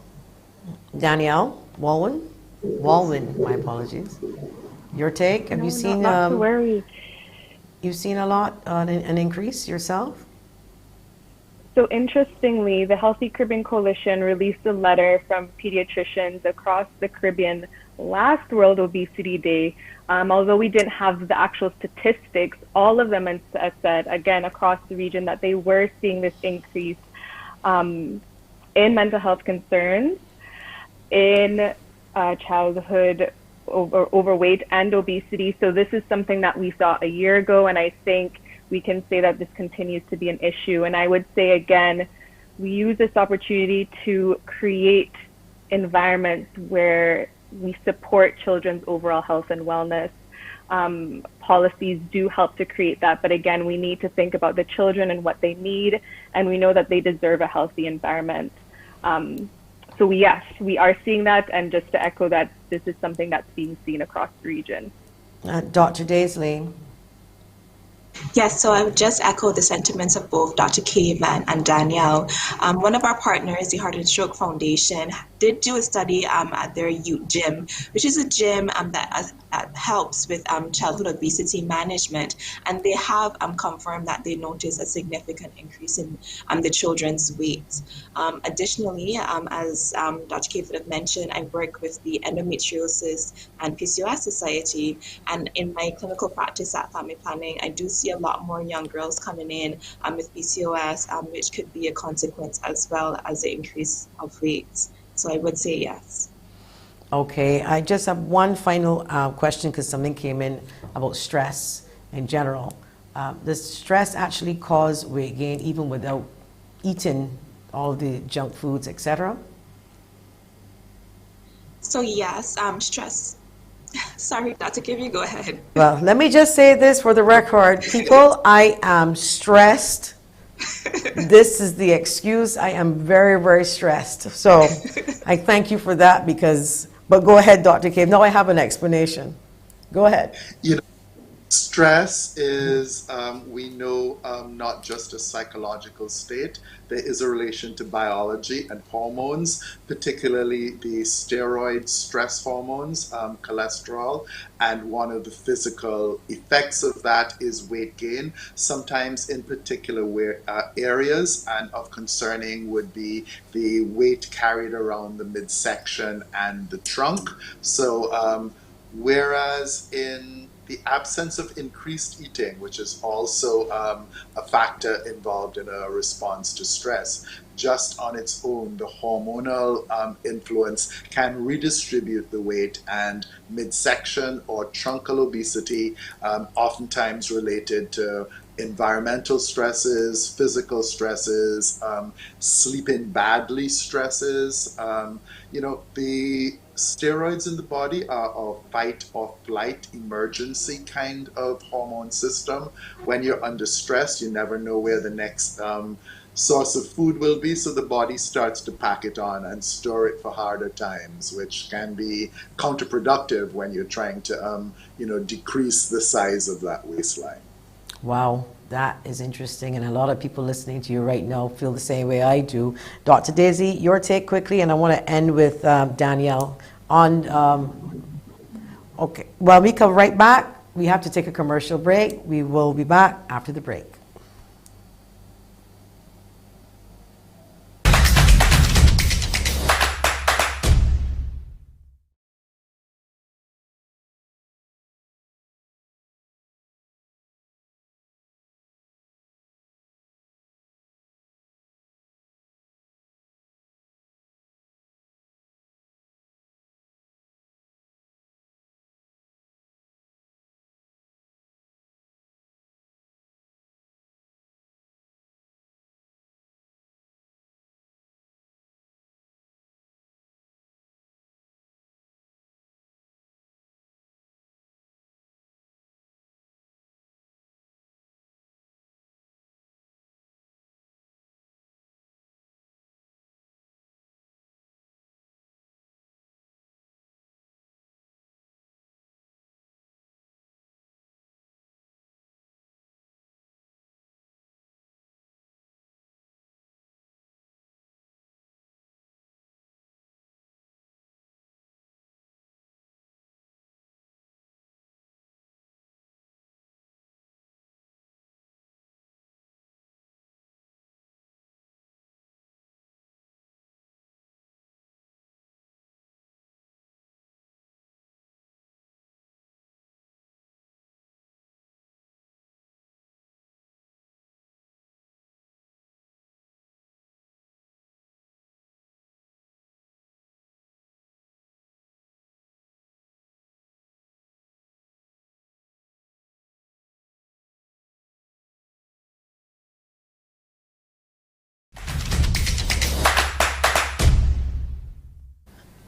Danielle, WALWYN, my apologies. Your take? Have you seen? Not to worry. You've seen a lot, an increase yourself? So interestingly, the Healthy Caribbean Coalition released a letter from pediatricians across the Caribbean last World Obesity Day. Although we didn't have the actual statistics, all of them said, again, across the region, that they were seeing this increase in mental health concerns, in childhood overweight and obesity. So this is something that we saw a year ago, and I think we can say that this continues to be an issue. And I would say, again, we use this opportunity to create environments where we support children's overall health and wellness. Policies do help to create that, but again, we need to think about the children and what they need, and we know that they deserve a healthy environment. So yes, we are seeing that, and just to echo that, this is something that's being seen across the region. Dr. Daisley. Yes, so I would just echo the sentiments of both Dr. Cave and Danielle. One of our partners, the Heart and Stroke Foundation, did do a study at their youth gym, which is a gym that helps with childhood obesity management. And they have confirmed that they noticed a significant increase in the children's weight. Additionally, as Dr. Cave would have mentioned, I work with the Endometriosis and PCOS Society. And in my clinical practice at family planning, I do see a lot more young girls coming in with PCOS, which could be a consequence as well as the increase of weight. So I would say yes. Okay, I just have one final question, because something came in about stress in general. Does stress actually cause weight gain even without eating all the junk foods, etc.? So yes, stress. Sorry, Dr. Kivy, go ahead. Well, let me just say this for the record. People, I am stressed. This is the excuse. I am very, very stressed. So I thank you for that, but go ahead, Dr. Cave. No, I have an explanation. Go ahead. You know, stress is, we know, not just a psychological state. There is a relation to biology and hormones, particularly the steroid stress hormones, cholesterol, and one of the physical effects of that is weight gain, sometimes in particular areas, and of concerning would be the weight carried around the midsection and the trunk. So whereas in the absence of increased eating, which is also a factor involved in a response to stress, just on its own, the hormonal influence can redistribute the weight, and midsection or truncal obesity, oftentimes related to environmental stresses, physical stresses, sleeping badly stresses. You know, the steroids in the body are a fight or flight emergency kind of hormone system. When you're under stress, you never know where the next source of food will be, so the body starts to pack it on and store it for harder times, which can be counterproductive when you're trying to decrease the size of that waistline. Wow, that is interesting, and a lot of people listening to you right now feel the same way I do. Dr. Daisy, your take quickly, and I want to end with Danielle on, okay, well, we come right back. We have to take a commercial break. We will be back after the break.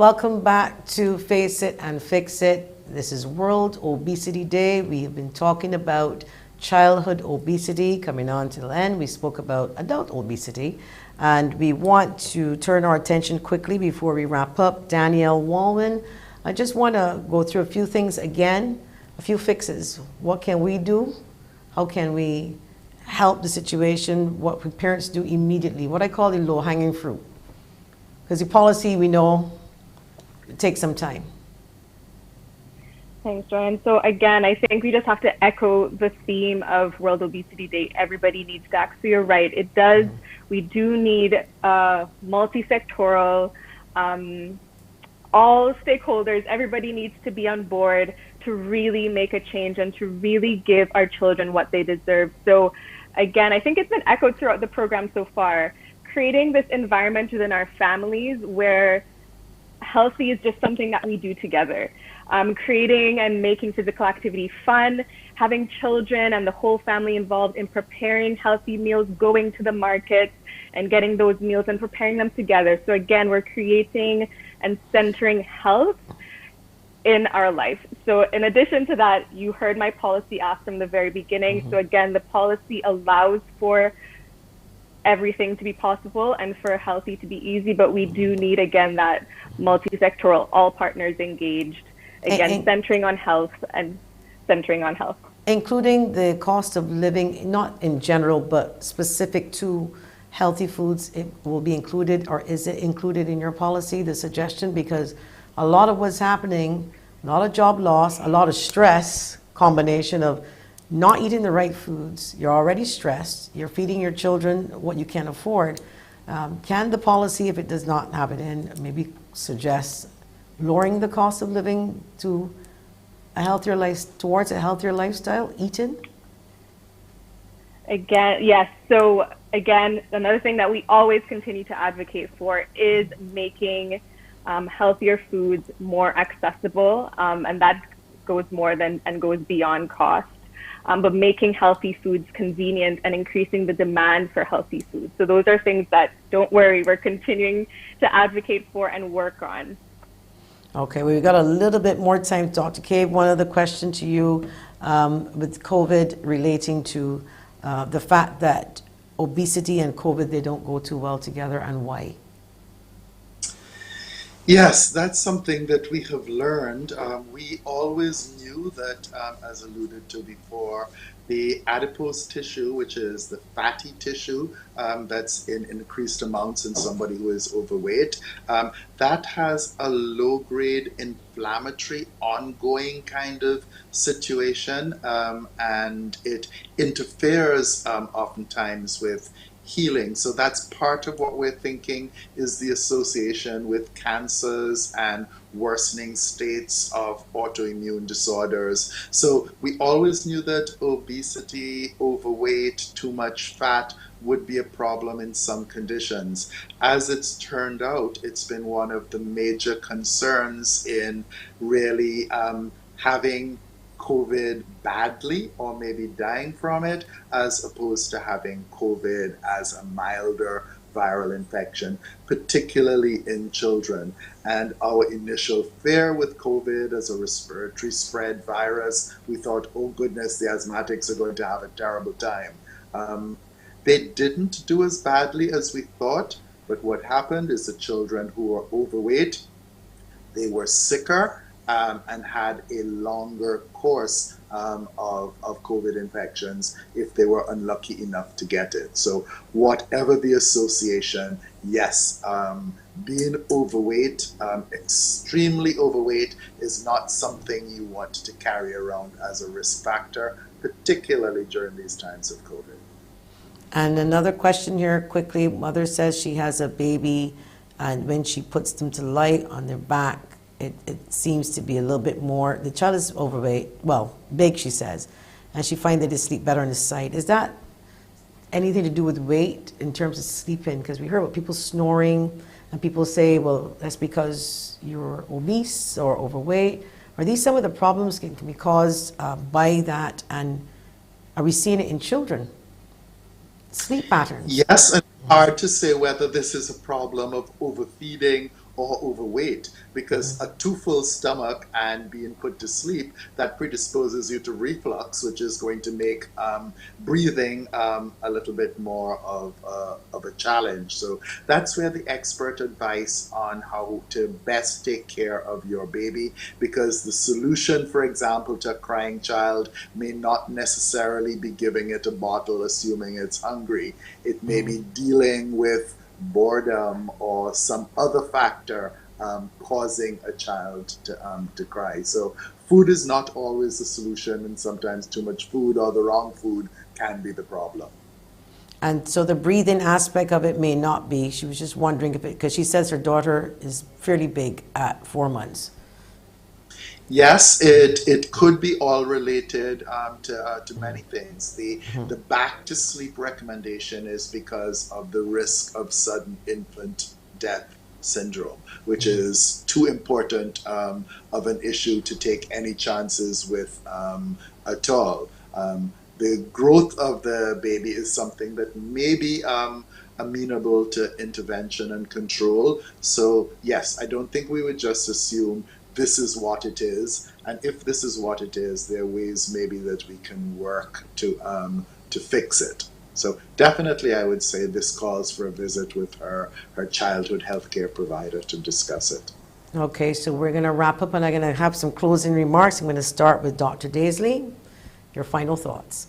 Welcome back to Face It and Fix It. This is World Obesity Day. We have been talking about childhood obesity coming on to the end. We spoke about adult obesity, and we want to turn our attention quickly before we wrap up. Danielle WALWYN, I just want to go through a few things again, a few fixes. What can we do? How can we help the situation? What can parents do immediately? What I call the low-hanging fruit. Because the policy, we know, it takes some time. Thanks, Joanne. So again, I think we just have to echo the theme of World Obesity Day. Everybody needs to act. So you're right. It does. We do need multi-sectoral, all stakeholders. Everybody needs to be on board to really make a change and to really give our children what they deserve. So again, I think it's been echoed throughout the program so far, creating this environment within our families where healthy is just something that we do together. Creating and making physical activity fun, having children and the whole family involved in preparing healthy meals, going to the market and getting those meals and preparing them together. So again, we're creating and centering health in our life. So in addition to that, you heard my policy ask from the very beginning. So again, the policy allows for everything to be possible and for healthy to be easy, but we do need, again, that multi-sectoral, all partners engaged, again, centering on health and centering on health. Including the cost of living, not in general, but specific to healthy foods, it will be included, or is it included in your policy, the suggestion? Because a lot of what's happening, a lot of job loss, a lot of stress, combination of not eating the right foods, you're already stressed, you're feeding your children what you can't afford. Can the policy, if it does not have it in, maybe suggest lowering the cost of living to a healthier life, towards a healthier lifestyle, eating? Again, yes. So again, another thing that we always continue to advocate for is making healthier foods more accessible, and that goes more than and goes beyond cost. But making healthy foods convenient and increasing the demand for healthy foods. So those are things that, don't worry, we're continuing to advocate for and work on. Okay, we've got a little bit more time. Dr. Cave, one other question to you with COVID relating to the fact that obesity and COVID, they don't go too well together, and why? Yes, that's something that we have learned. We always knew that, as alluded to before, the adipose tissue, which is the fatty tissue that's in increased amounts in somebody who is overweight, that has a low-grade inflammatory ongoing kind of situation, and it interferes oftentimes with healing. So that's part of what we're thinking is the association with cancers and worsening states of autoimmune disorders. So we always knew that obesity, overweight, too much fat would be a problem in some conditions. As it's turned out, it's been one of the major concerns in really having COVID badly or maybe dying from it, as opposed to having COVID as a milder viral infection, particularly in children. And our initial fear with COVID as a respiratory spread virus, we thought, oh goodness, the asthmatics are going to have a terrible time. They didn't do as badly as we thought, but what happened is the children who were overweight, they were sicker, and had a longer course of COVID infections if they were unlucky enough to get it. So whatever the association, yes, being overweight, extremely overweight, is not something you want to carry around as a risk factor, particularly during these times of COVID. And another question here quickly. Mother says she has a baby, and when she puts them to light on their back, it seems to be a little bit more, the child is overweight, well, big, she says, and she finds that they sleep better on the side. Is that anything to do with weight in terms of sleeping? Because we heard about people snoring, and people say, well, that's because you're obese or overweight. Are these some of the problems that can be caused by that, and are we seeing it in children? Sleep patterns. Yes, and hard to say whether this is a problem of overfeeding or overweight, because a too full stomach and being put to sleep, that predisposes you to reflux, which is going to make breathing a little bit more of a challenge. So that's where the expert advice on how to best take care of your baby, because the solution, for example, to a crying child may not necessarily be giving it a bottle assuming it's hungry. It may be dealing with boredom or some other factor causing a child to cry. So food is not always the solution, and sometimes too much food or the wrong food can be the problem. And so the breathing aspect of it may not be. She was just wondering if it, because she says her daughter is fairly big at 4 months. Yes, it could be all related to many things. The back to sleep recommendation is because of the risk of sudden infant death syndrome, which is too important of an issue to take any chances with at all. The growth of the baby is something that may be amenable to intervention and control. So yes, I don't think we would just assume this is what it is, and if this is what it is, there are ways maybe that we can work to fix it. So definitely I would say this calls for a visit with her childhood healthcare provider to discuss it. Okay, so we're going to wrap up, and I'm going to have some closing remarks. I'm going to start with Dr. Daisley. Your final thoughts.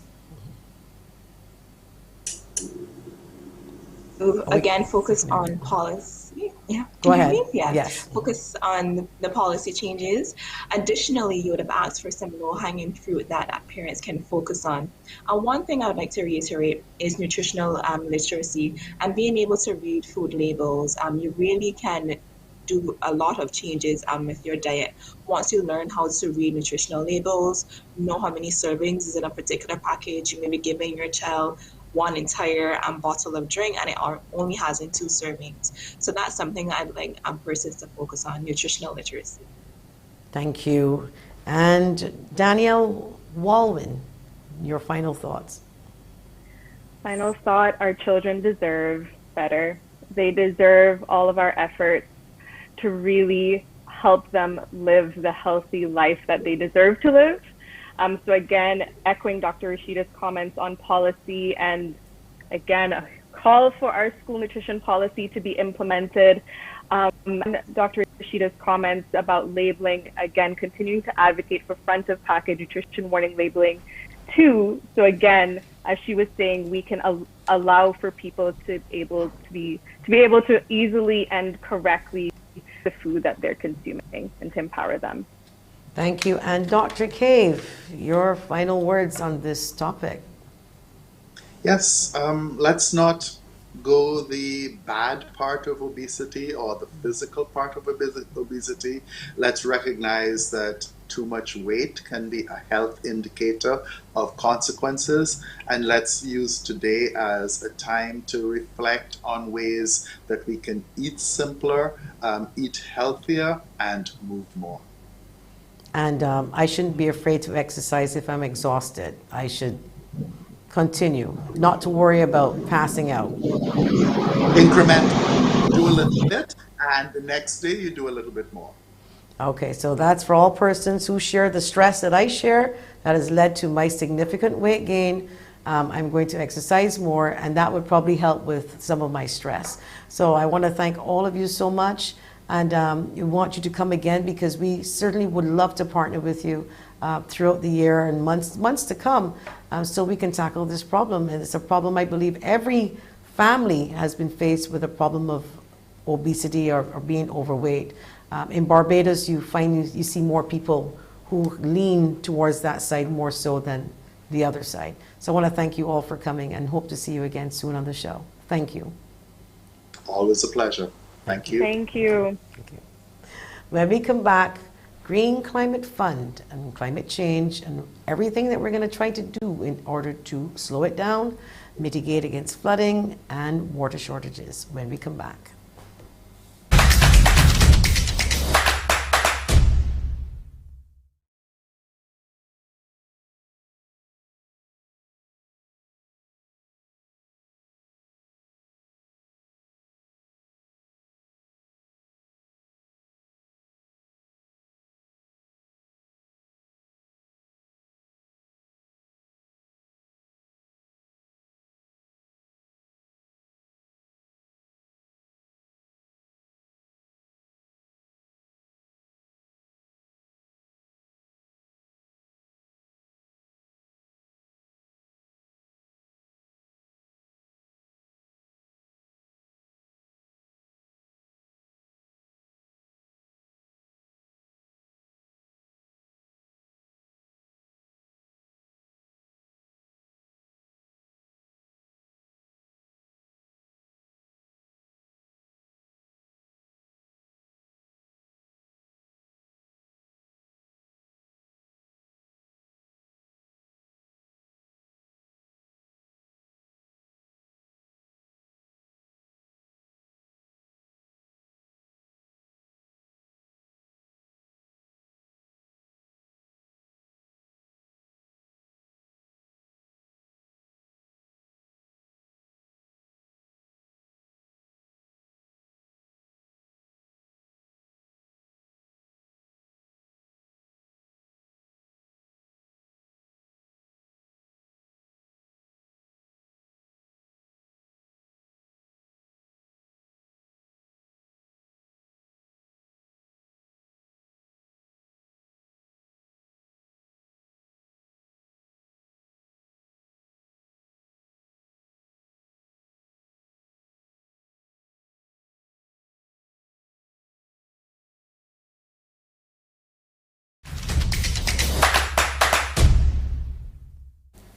So again, focus on policy. Yeah. Go ahead. Yeah. Yes. Focus on the policy changes. Additionally, you would have asked for some low-hanging fruit that parents can focus on. One thing I would like to reiterate is nutritional literacy and being able to read food labels. You really can do a lot of changes with your diet once you learn how to read nutritional labels, know how many servings is in a particular package. You may be giving your child one entire bottle of drink and it only has in 2 servings. So that's something I'd like persons to focus on, nutritional literacy. Thank you. And Danielle WALWYN, your final thoughts. Final thought, our children deserve better. They deserve all of our efforts to really help them live the healthy life that they deserve to live. So again, echoing Dr. Rashida's comments on policy, and again, a call for our school nutrition policy to be implemented. And Dr. Rashida's comments about labeling, again, continuing to advocate for front of package nutrition warning labeling too. So again, as she was saying, we can allow for people to be able to easily and correctly the food that they're consuming and to empower them. Thank you. And Dr. Cave, your final words on this topic. Yes, let's not go the bad part of obesity or the physical part of obesity. Let's recognize that too much weight can be a health indicator of consequences, and let's use today as a time to reflect on ways that we can eat simpler, eat healthier, and move more. And I shouldn't be afraid to exercise if I'm exhausted. I should continue, not to worry about passing out. Incremental. Do a little bit, and the next day you do a little bit more. Okay, so that's for all persons who share the stress that I share that has led to my significant weight gain. I'm going to exercise more, and that would probably help with some of my stress. So I want to thank all of you so much. And we want you to come again, because we certainly would love to partner with you throughout the year and months to come, so we can tackle this problem. And it's a problem I believe every family has been faced with, a problem of obesity or being overweight. In Barbados, you see more people who lean towards that side more so than the other side. So I want to thank you all for coming and hope to see you again soon on the show. Thank you. Always a pleasure. Thank you. Thank you. Thank you. When we come back, Green Climate Fund and climate change and everything that we're going to try to do in order to slow it down, mitigate against flooding and water shortages when we come back.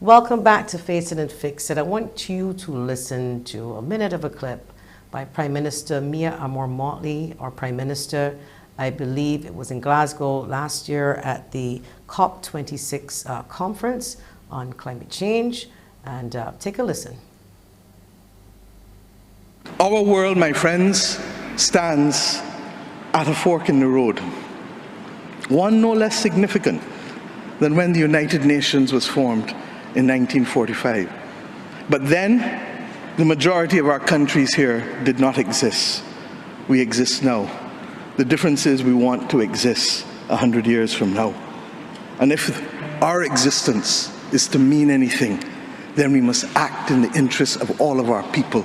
Welcome back to Face It and Fix It. I want you to listen to a minute of a clip by Prime Minister Mia Amor-Motley, our Prime Minister. I believe it was in Glasgow last year at the COP26 conference on climate change. And take a listen. Our world, my friends, stands at a fork in the road. One no less significant than when the United Nations was formed in 1945. But then, the majority of our countries here did not exist. We exist now. The difference is we want to exist 100 years from now. And if our existence is to mean anything, then we must act in the interests of all of our people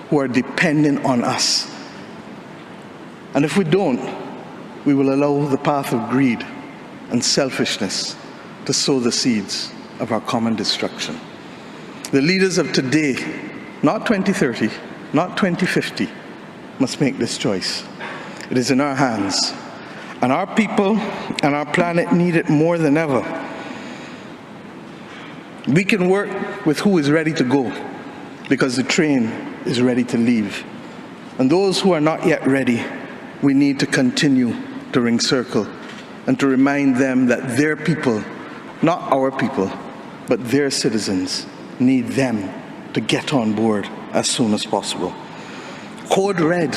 who are dependent on us. And if we don't, we will allow the path of greed and selfishness to sow the seeds of our common destruction. The leaders of today, not 2030, not 2050, must make this choice. It is in our hands. And our people and our planet need it more than ever. We can work with who is ready to go, because the train is ready to leave. And those who are not yet ready, we need to continue to ring circle and to remind them that their people, not our people, but their citizens, need them to get on board as soon as possible. Code red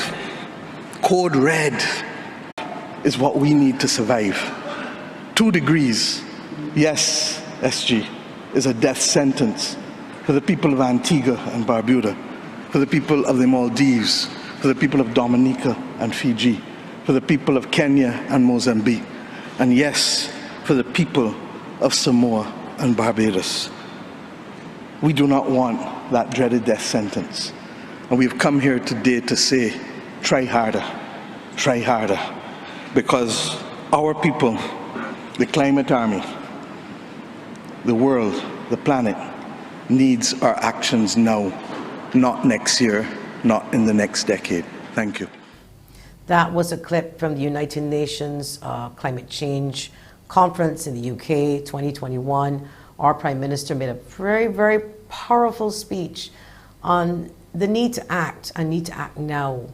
is what we need to survive. 2 degrees, yes, SG, is a death sentence for the people of Antigua and Barbuda, for the people of the Maldives, for the people of Dominica and Fiji, for the people of Kenya and Mozambique, and yes, for the people of Samoa and Barbados. We do not want that dreaded death sentence. And we've come here today to say, try harder, because our people, the climate army, the world, the planet, needs our actions now, not next year, not in the next decade. Thank you. That was a clip from the United Nations Climate Change Conference in the UK 2021. Our Prime Minister made a very, very powerful speech on the need to act and need to act now,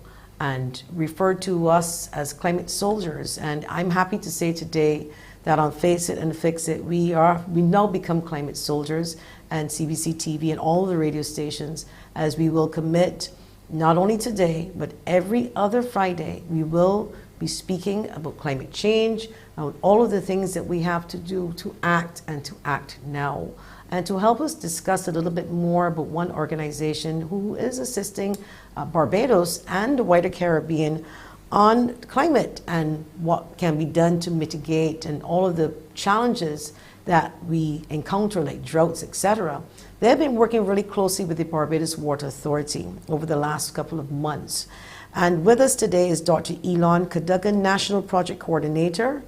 and referred to us as climate soldiers. And I'm happy to say today that on Face It and Fix It, we now become climate soldiers, and CBC TV and all the radio stations, as we will commit not only today, but every other Friday, we will be speaking about climate change, about all of the things that we have to do to act and to act now. And to help us discuss a little bit more about one organization who is assisting Barbados and the wider Caribbean on climate and what can be done to mitigate and all of the challenges that we encounter, like droughts, etc. They've been working really closely with the Barbados Water Authority over the last couple of months. And with us today is Dr. ELON, CADOGAN National Project Coordinator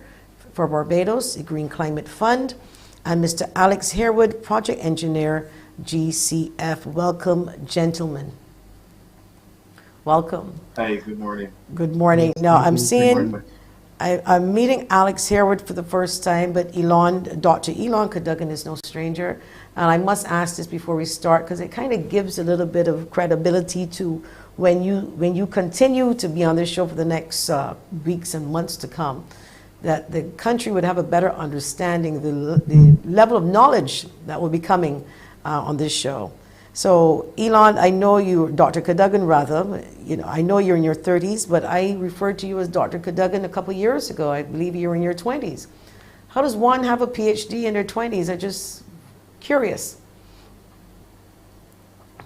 for Barbados, the Green Climate Fund, and Mr. Alex Harewood, Project Engineer, GCF. Welcome, gentlemen. Welcome. Hi, good morning. Good morning. Now, I'm meeting Alex Harewood for the first time, but Dr. ELON CADOGAN is no stranger. And I must ask this before we start, because it kind of gives a little bit of credibility to when you continue to be on this show for the next weeks and months to come, that the country would have a better understanding, the level of knowledge that will be coming on this show. So, ELON, I know you, Dr. CADOGAN rather, I know you're in your 30s, but I referred to you as Dr. CADOGAN a couple of years ago. I believe you were in your 20s. How does one have a PhD in their 20s? I'm just curious.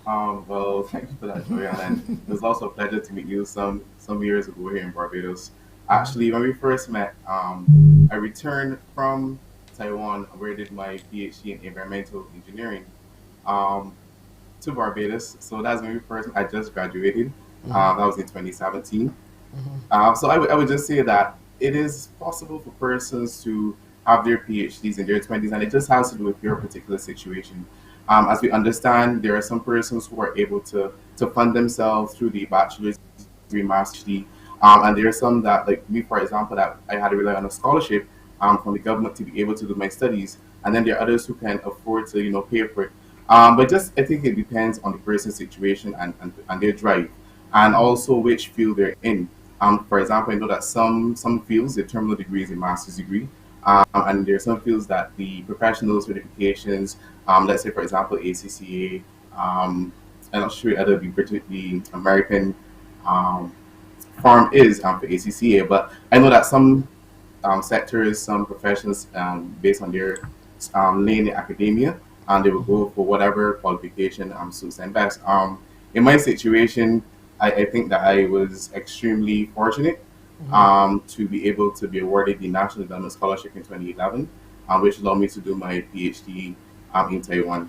Well, thank you for that, Joanne. And it was also a pleasure to meet you some years ago here in Barbados. Actually, when we first met, I returned from Taiwan, where I did my PhD in environmental engineering, to Barbados. So that's when we first, I just graduated. That was in 2017. So I would just say that it is possible for persons to have their PhDs in their 20s, and it just has to do with your particular situation. As we understand, there are some persons who are able to fund themselves through the bachelor's degree, master's degree, and there are some that, like me, for example, that I had to rely on a scholarship from the government to be able to do my studies. and then there are others who can afford to, pay for it. But just I think it depends on the person's situation and their drive, and also which field they're in. For example, I know that some fields the terminal degree is a master's degree, and there are some fields that the professional certifications, let's say for example ACCA, I'm not sure other the American um, form is for ACCA, but I know that some sectors, some professions, based on their lane in academia, and they will go for whatever qualification suits them best. In my situation, I think that I was extremely fortunate to be able to be awarded the National Endowment Scholarship in 2011, which allowed me to do my PhD in Taiwan.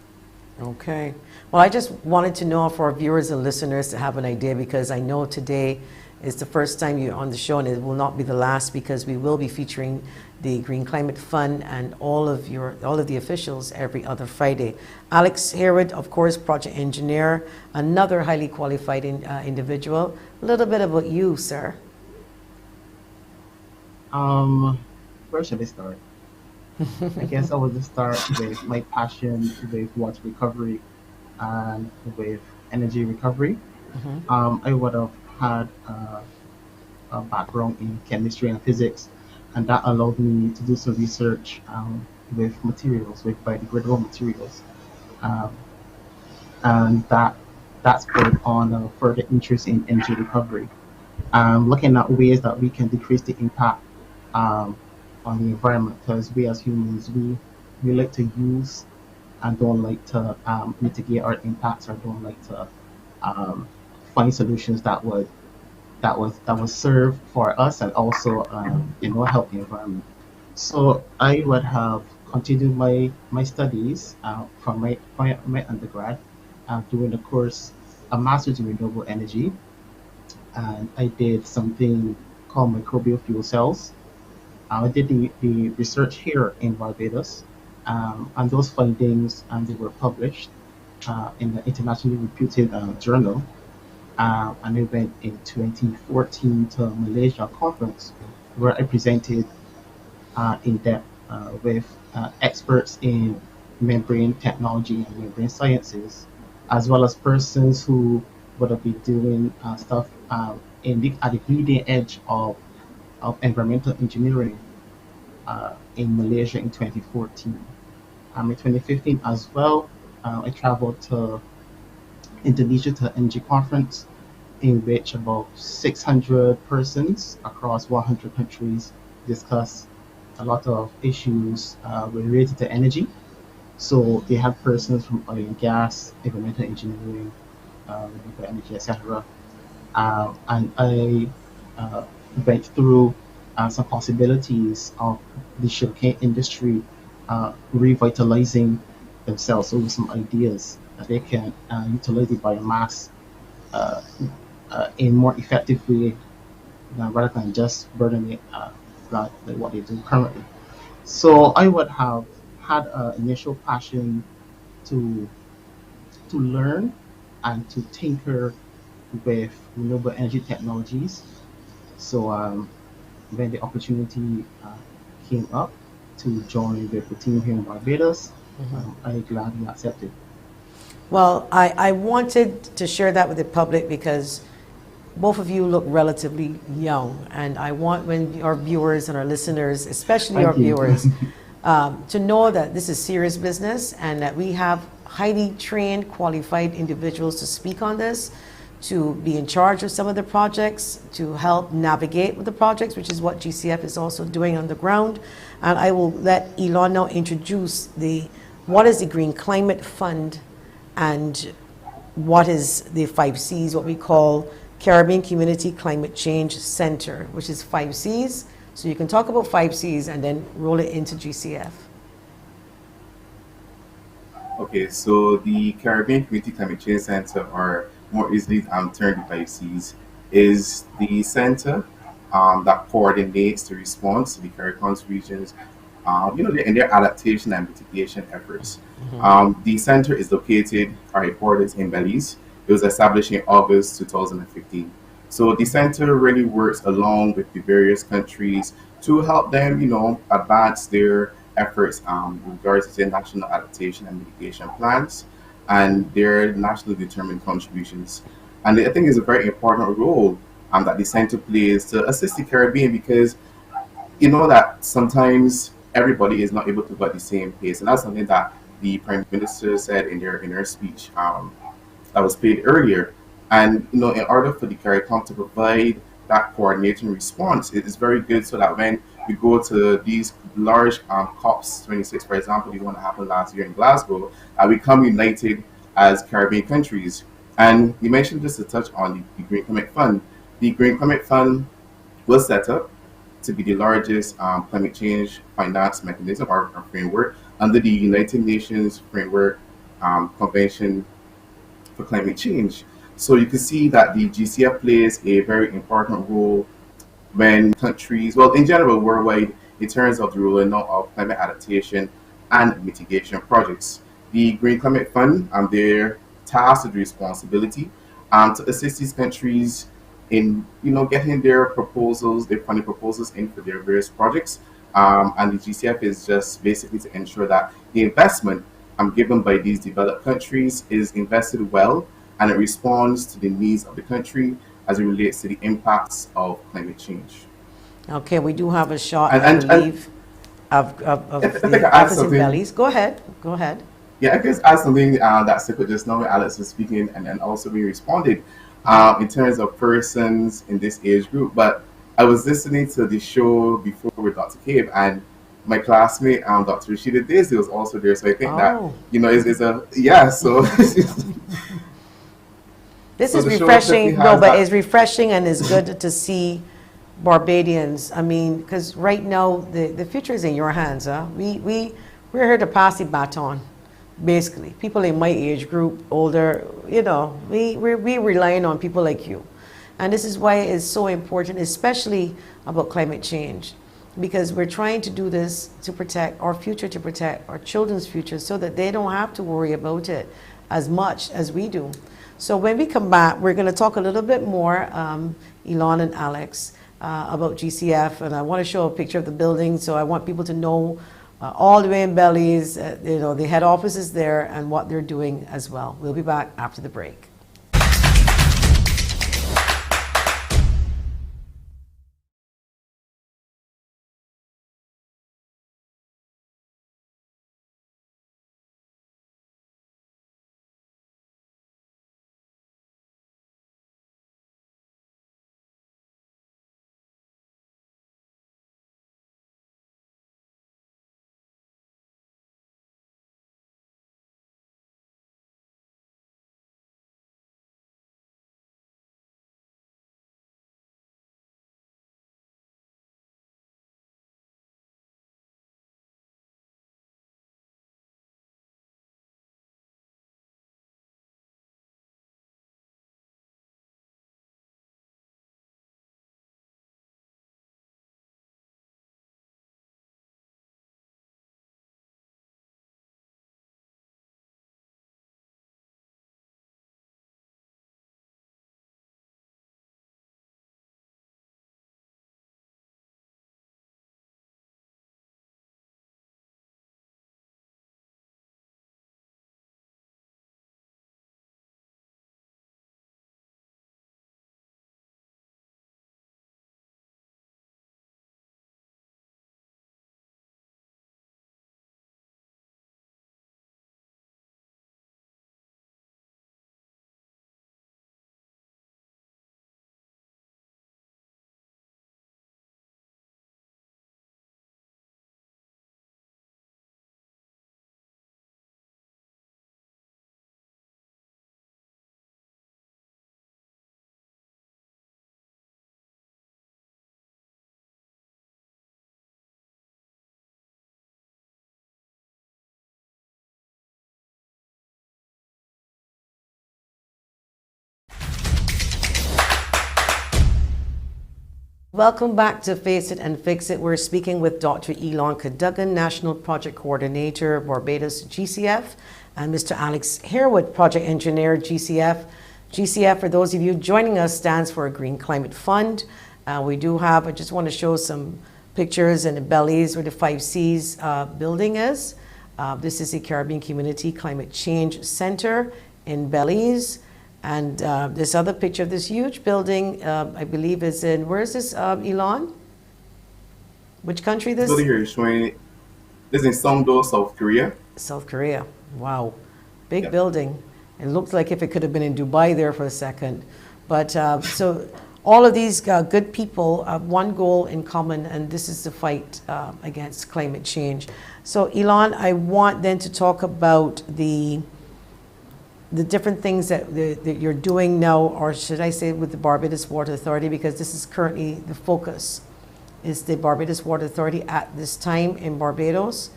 Okay. Well, I just wanted to know for our viewers and listeners to have an idea, because I know today is the first time you're on the show, and it will not be the last, because we will be featuring the Green Climate Fund and all of the officials every other Friday. Alex HAREWOOD, of course, project engineer, another highly qualified individual. A little bit about you, sir. Where should I start? I guess I would just start with my passion with water recovery and with energy recovery. I would have had a background in chemistry and physics, and that allowed me to do some research with materials, with biodegradable materials, um, and that's put on a further interest in energy recovery, looking at ways that we can decrease the impact um, on the environment, because we as humans we like to use and don't like to mitigate our impacts, or don't like to um, find solutions that would serve for us and also help the environment. So I would have continued my studies from my undergrad, doing a course, a master's in renewable energy, and I did something called microbial fuel cells. I did the research here in Barbados, and those findings, they were published in the internationally reputed journal. And I went in 2014 to a Malaysia conference where I presented in depth with experts in membrane technology and membrane sciences, as well as persons who would have been doing stuff at the leading edge of environmental engineering in Malaysia in 2014. In 2015 as well, I traveled to Indonesia to an energy conference in which about 600 persons across 100 countries discuss a lot of issues related to energy. So they have persons from oil and gas, environmental engineering, renewable energy, etc. And I went through some possibilities of the sugarcane industry revitalizing themselves, so with some ideas that they can utilize the biomass uh, in more effective way, rather than just burning it like what they do currently. So I would have had an initial passion to learn and to tinker with renewable energy technologies. So when the opportunity came up to join the team here in Barbados, I gladly accepted. Well, I wanted to share that with the public because both of you look relatively young, and I want when our viewers and our listeners, especially Thank our you. viewers, to know that this is serious business and that we have highly trained, qualified individuals to speak on this, to be in charge of some of the projects, to help navigate with the projects, which is what GCF is also doing on the ground. And I will let ELON now introduce what is the Green Climate Fund and what is the 5 Cs, what we call Caribbean Community Climate Change Center, which is 5 Cs. So you can talk about 5 Cs and then roll it into GCF. Okay, so the Caribbean Community Climate Change Center, or more easily termed the 5Cs, is the center that coordinates the response to the Caribbean regions, in their adaptation and mitigation efforts. The center is located, our headquarters in Belize. It was established in August 2015. So the center really works along with the various countries to help them, advance their efforts in regards to their national adaptation and mitigation plans and their nationally determined contributions. And I think it's a very important role that the center plays to assist the Caribbean, because you know that sometimes everybody is not able to go at the same pace, and that's something that the Prime Minister said in her speech that was played earlier. And you know, in order for the CARICOM to provide that coordinating response, it is very good so that when we go to these large COPs 26, for example, the one that happened last year in Glasgow, we come united as Caribbean countries. And you mentioned just to touch on the Green Climate Fund. The Green Climate Fund was set up to be the largest climate change finance mechanism or framework under the United Nations Framework Convention for Climate Change. So you can see that the GCF plays a very important role when countries, well, in general, worldwide, in terms of the rolling out of climate adaptation and mitigation projects. The Green Climate Fund, they're tasked with the responsibility to assist these countries in, you know, getting their proposals, their funding proposals in for their various projects. And the GCF is just basically to ensure that the investment given by these developed countries is invested well, and it responds to the needs of the country as it relates to the impacts of climate change. Okay, we do have a shot, I believe, of the office bellies. Go ahead. Yeah, I guess add something that Siko just now, Alex was speaking, and also we responded in terms of persons in this age group. But I was listening to the show before with Dr. Cave, and my classmate, Dr. Rashida DAISLEY, was also there. So I think that, you know, is a, yeah, so. This is refreshing, no, but it's refreshing and it's good to see Barbadians. I mean, because right now the future is in your hands. Huh? We're here to pass the baton, basically. People in my age group, older, you know, we're relying on people like you. And this is why it's so important, especially about climate change, because we're trying to do this to protect our future, to protect our children's future, so that they don't have to worry about it as much as we do. So when we come back, we're going to talk a little bit more, Elon and Alex, about GCF. And I want to show a picture of the building, so I want people to know all the way in Belize, you know, the head office is there and what they're doing as well. We'll be back after the break. Welcome back to Face It and Fix It. We're speaking with Dr. ELON CADOGAN, National Project Coordinator, Barbados GCF, and Mr. Alex HAREWOOD, Project Engineer, GCF. GCF, for those of you joining us, stands for Green Climate Fund. We do have, I just want to show some pictures in Belize where the 5Cs building is. This is the Caribbean Community Climate Change Center in Belize. And this other picture of this huge building, I believe is in, where is this, Elon? Which country this? This building here is showing, this is in Songdo, South Korea. South Korea. Wow. Big Yep. building. It looks like if it could have been in Dubai there for a second. But so all of these good people have one goal in common, and this is the fight against climate change. So Elon, I want then to talk about the different things that you're doing now, or should I say with the Barbados Water Authority, because this is currently the focus, is the Barbados Water Authority at this time in Barbados.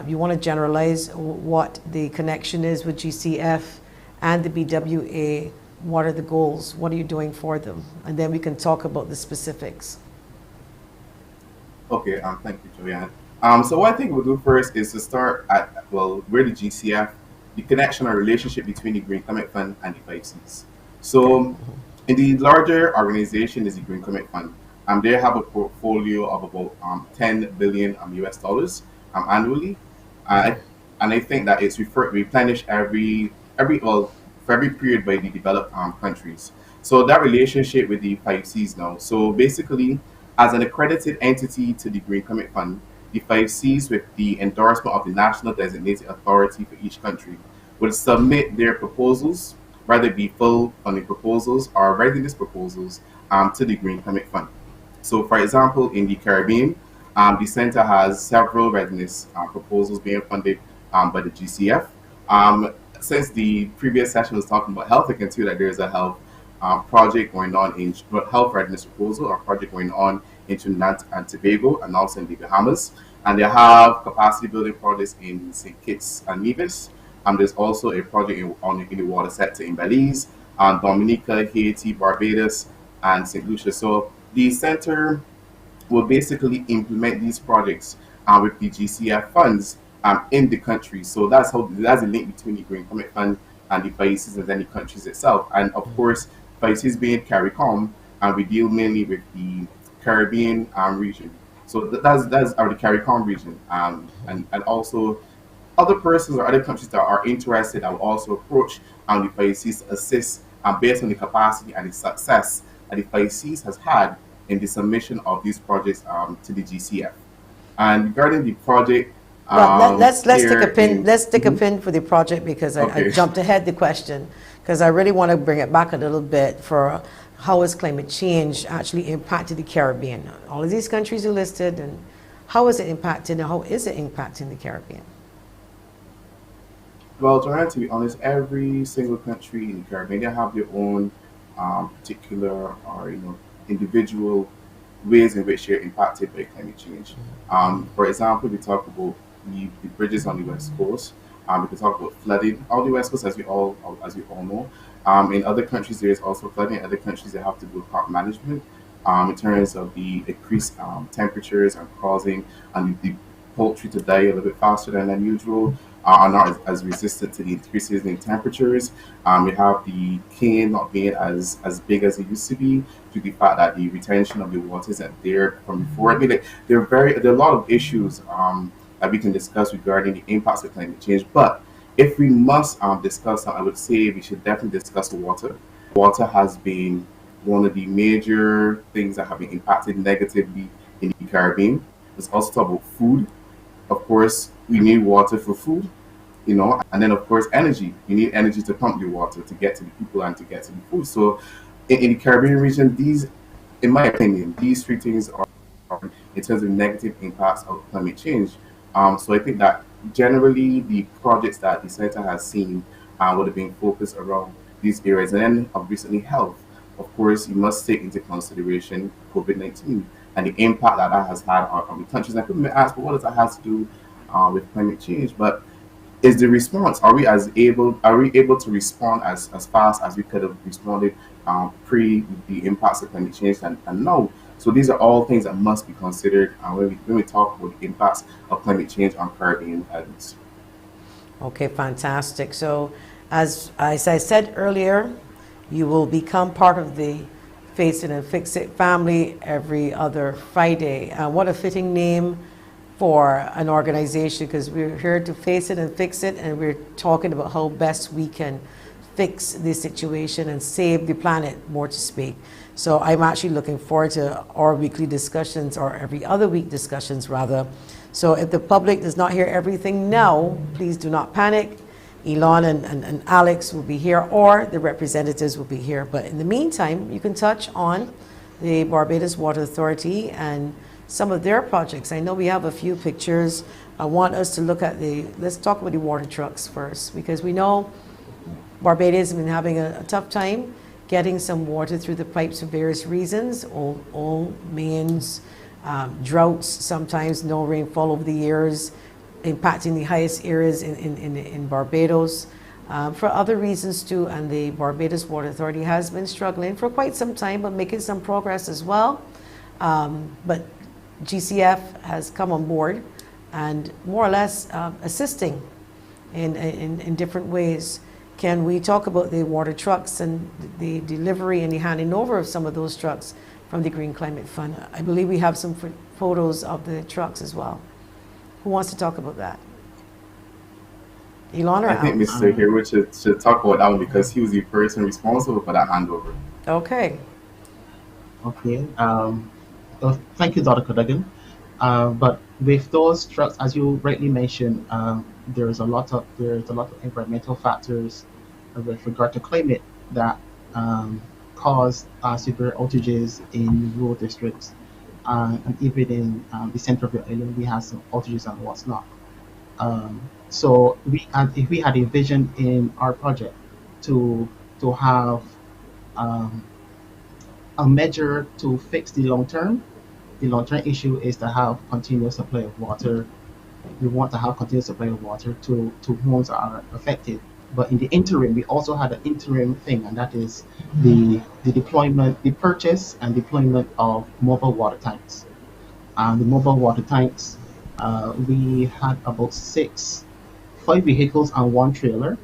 You want to generalize what the connection is with GCF and the BWA. What are the goals? What are you doing for them? And then we can talk about the specifics. Okay, thank you, Joanne. So what I think we'll do first is to start at, well, where the GCF, the connection or relationship between the Green Climate Fund and the 5Cs. So in the larger organization is the Green Climate Fund. They have a portfolio of about 10 billion US dollars annually. And I think that it's replenished for every period by the developed countries. So that relationship with the 5Cs now. So basically, as an accredited entity to the Green Climate Fund, the 5Cs, with the endorsement of the national designated authority for each country, will submit their proposals, whether it be full funding proposals or readiness proposals, to the Green Climate Fund. So, for example, in the Caribbean, the center has several readiness proposals being funded by the GCF. Since the previous session was talking about health, I can tell that there's a health project going on in health readiness proposal, or project going on in Trinidad and Tobago and also in the Bahamas. And they have capacity building projects in St. Kitts and Nevis. There's also a project in the water sector in Belize, Dominica, Haiti, Barbados, and St. Lucia. So the center will basically implement these projects with the GCF funds in the country. So that's a link between the Green Climate Fund and the 5Cs and then the countries itself. And of course, 5Cs being CARICOM, and we deal mainly with the Caribbean region. So that's the CARICOM region, and also other persons or other countries that are interested, I will also approach the 5Cs to assist based on the capacity and the success that the 5Cs has had in the submission of these projects to the GCF. And regarding the project, let's take a pin. Let's take a pin for the project, because I jumped ahead the question, because I really want to bring it back a little bit for how has climate change actually impacted the Caribbean. All of these countries are listed, and how is it impacted, and how is it impacting the Caribbean? Well, Joanne, to be honest, every single country in the Caribbean, they have their own particular or individual ways in which they're impacted by climate change. For example, we talk about the bridges on the West Coast. We can talk about flooding on the West Coast, as we all know. In other countries, there is also flooding. In other countries, they have to do crop management in terms of the increased temperatures and causing the poultry to die a little bit faster than usual, are not as resistant to the increases in temperatures. We have the cane not being as big as it used to be, due to the fact that the retention of the water isn't there from before. I mean, there are a lot of issues that we can discuss regarding the impacts of climate change. But if we must discuss, I would say we should definitely discuss the water. Water has been one of the major things that have been impacted negatively in the Caribbean. Let's also talk about food. Of course, we need water for food, and then of course energy. You need energy to pump your water to get to the people and to get to the food. So in the Caribbean region, these, in my opinion, these three things are in terms of negative impacts of climate change. So I think that generally the projects that the center has seen would have been focused around these areas. And then recently health. Of course, you must take into consideration COVID-19 and the impact that has had on the countries. And people may ask, well, what does that have to do with climate change? But is the response, are we able to respond as fast as we could have responded pre the impacts of climate change? And no. So these are all things that must be considered when we talk about the impacts of climate change on Caribbean islands. Okay, fantastic. So as I said earlier, you will become part of the Face It and Fix It family every other Friday. What a fitting name for an organization, because we're here to face it and fix it, and we're talking about how best we can fix this situation and save the planet, more to speak. So I'm actually looking forward to our weekly discussions, or every other week discussions rather. So if the public does not hear everything now, please do not panic. Elon and Alex will be here, or the representatives will be here. But in the meantime, you can touch on the Barbados Water Authority and some of their projects. I know we have a few pictures. I want us to look at let's talk about the water trucks first, because we know Barbados has been having a tough time getting some water through the pipes for various reasons. Old mains, droughts, sometimes no rainfall over the years, impacting the highest areas in Barbados, for other reasons too. And the Barbados Water Authority has been struggling for quite some time, but making some progress as well. But GCF has come on board and more or less assisting in different ways. Can we talk about the water trucks and the delivery and the handing over of some of those trucks from the Green Climate Fund? I believe we have some photos of the trucks as well. Who wants to talk about that? Elon or I think Mr. Harewood should talk about that one, because he was the person responsible for that handover. Okay. Okay. Thank you, Dr. CADOGAN. But with those trucks, as you rightly mentioned, there's a lot of environmental factors with regard to climate that cause severe outages in rural districts, and even in the center of the island, we have some outages and what's not. So if we had a vision in our project to have a measure to fix the long-term issue is to have continuous supply of water. We want to have continuous supply of water to homes that are affected. But in the interim, we also had an interim thing, and that is the purchase and deployment of mobile water tanks. The mobile water tanks, we had about 5 vehicles and 1 trailer,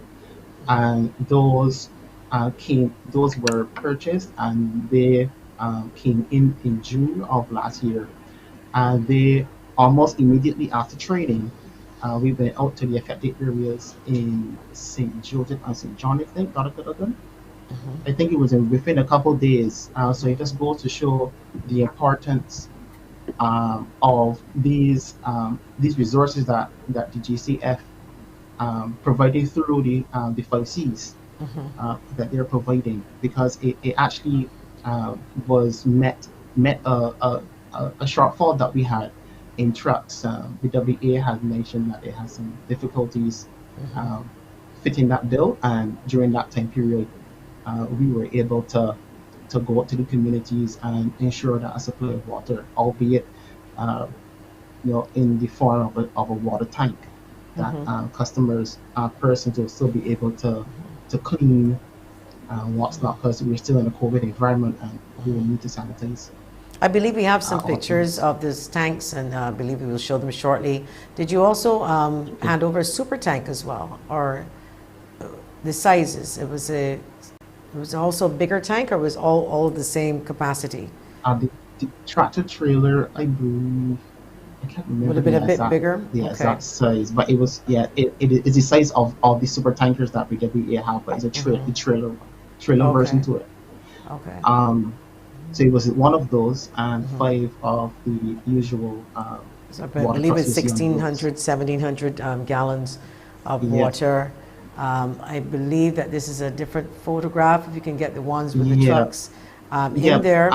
and those were purchased, and they came in June of last year. And they almost immediately after training, we went out to the affected areas in St. Joseph and St. John, I think, Dr. CADOGAN. I think it was within a couple of days. So it just goes to show the importance of these resources that the GCF provided through the 5 Cs that they're providing, because it actually was met a shortfall that we had in trucks. The WA had mentioned that it has some difficulties fitting that bill, and during that time period, we were able to go out to the communities and ensure that a supply of water, albeit in the form of a water tank, that customers, persons will still be able to clean what's not, because we're still in a COVID environment and we will need to sanitize. I believe we have some pictures of these tanks, and I believe we will show them shortly. Did you also hand over a super tank as well, or the sizes? It was also a bigger tank, or was all of the same capacity? The tractor trailer, I believe, I can't remember. Would have been a bit bigger? The exact size, but it was, it is the size of the super tankers that WA have, but it's a trailer version to it. Okay. So it was one of those, and 5 of the usual so I believe it's 1,600, 1,700 gallons of water. I believe that this is a different photograph, if you can get the ones with the trucks in there.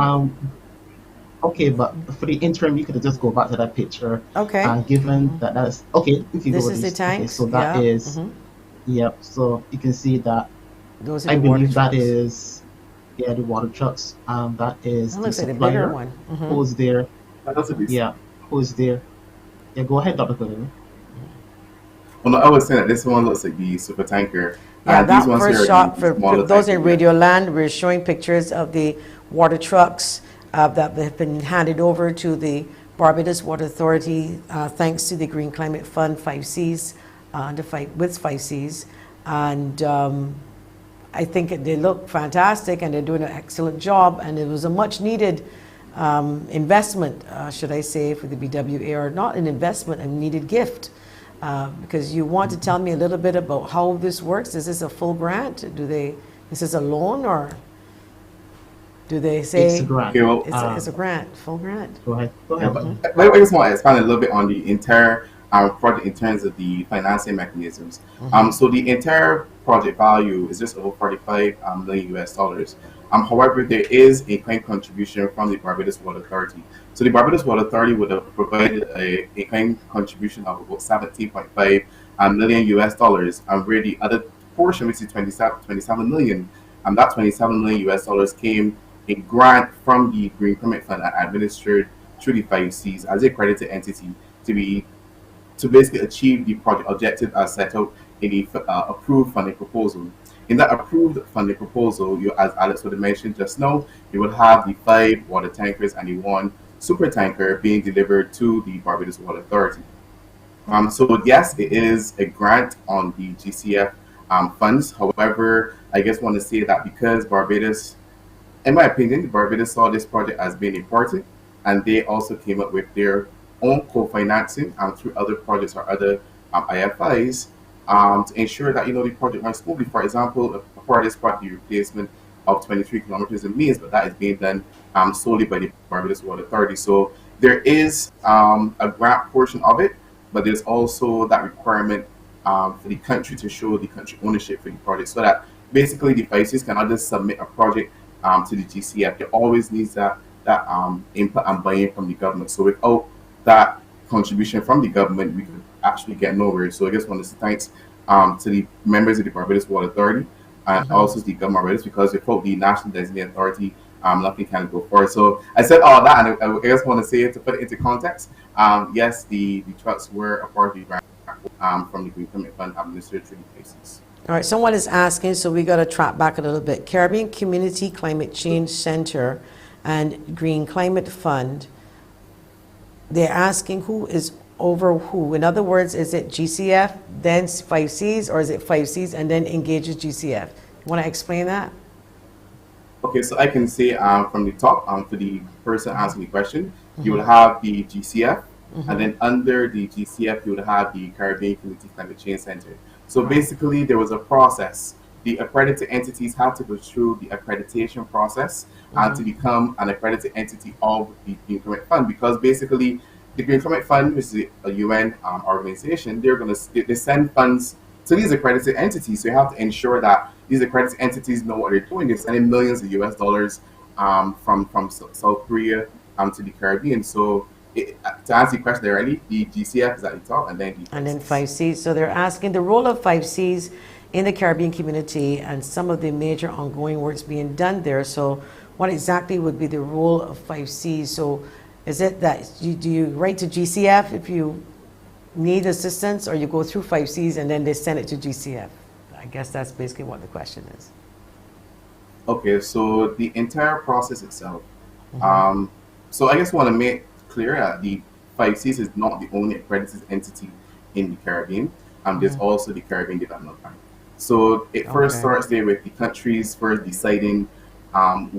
Okay, but for the interim, you could just go back to that picture. Okay. Given that that's okay. If you this go is the tank. Okay, so that is. Yep. So you can see that. Those are I the believe water that trucks. is. Yeah, the water trucks. That is That the looks like a supplier. bigger one. Who's there? That's a Yeah. Who's there? Yeah. Go ahead, Dr. CADOGAN. Well, no, I was saying that this one looks like the super tanker. Yeah, and that these ones first here shot, are the for smaller those in tanker. Radio Land, we're showing pictures of the water trucks that have been handed over to the Barbados Water Authority, thanks to the Green Climate Fund 5 Cs, with 5 Cs. And I think they look fantastic and they're doing an excellent job, and it was a much needed investment, should I say, for the BWA, or not an investment, a needed gift. Because you want to tell me a little bit about how this works. Is this a full grant? Is this a loan, or do they say It's a grant. It's a grant, full grant? Go ahead. Go ahead. But I just want to expand a little bit on the entire project in terms of the financing mechanisms. So the entire project value is just over 45 million US dollars. However, there is a claim contribution from the Barbados Water Authority. So the Barbados Water Authority would have provided a claim contribution of about 17.5 million US dollars, and where the other portion, which is 27 million, and that 27 million US dollars came a grant from the Green Climate Fund and administered through the 5Cs as a accredited entity to basically achieve the project objective as set out in the approved funding proposal. In that approved funding proposal, as Alex would have mentioned just now, you would have the 5 water tankers and the 1 super tanker being delivered to the Barbados Water Authority. So yes, it is a grant on the GCF funds. However, I just want to say that because Barbados, in my opinion, Barbados saw this project as being important, and they also came up with their own co-financing through other projects or other IFIs to ensure that the project runs smoothly. For example, a part of this project, the replacement of 23 kilometers in mains, but that is being done solely by the Barbados Water Authority. So there is a grant portion of it, but there's also that requirement for the country to show the country ownership for the project, so that basically the 5Cs cannot just submit a project to the GCF. There always needs that input and buy-in from the government. So without that contribution from the government, we could actually get nowhere. So I just want to say thanks to the members of the Barbados Water Authority and also the government of Barbados, because without the National Designated Authority, nothing can go forward. So I said all that, and I just want to say, to put it into context, yes, the trucks were a part of the grant from the Green Climate Fund administered through the places. All right, someone is asking, so we got to track back a little bit. Caribbean Community Climate Change Center and Green Climate Fund, they're asking who is over who. In other words, is it GCF, then 5Cs, or is it 5Cs and then engages GCF? You want to explain that? Okay, so I can say from the top, for the person asking the question, you will have the GCF, and then under the GCF, you would have the Caribbean Community Climate Change Center. So basically, there was a process. The accredited entities had to go through the accreditation process to become an accredited entity of the Green Climate Fund, because basically the Green Climate Fund, which is a UN organization, they send funds to these accredited entities. So you have to ensure that these accredited entities know what they're doing. They're sending millions of US dollars from South Korea to the Caribbean. So to answer the question directly, the GCF is at the top, and then the 5Cs. So they're asking the role of 5Cs in the Caribbean community and some of the major ongoing works being done there. So what exactly would be the role of 5Cs? So is it that do you write to GCF if you need assistance, or you go through 5Cs and then they send it to GCF? I guess that's basically what the question is. Okay, so the entire process itself. So I just want to make clear that the 5Cs is not the only accredited entity in the Caribbean. There's also the Caribbean Development Bank. So it first starts there with the countries first deciding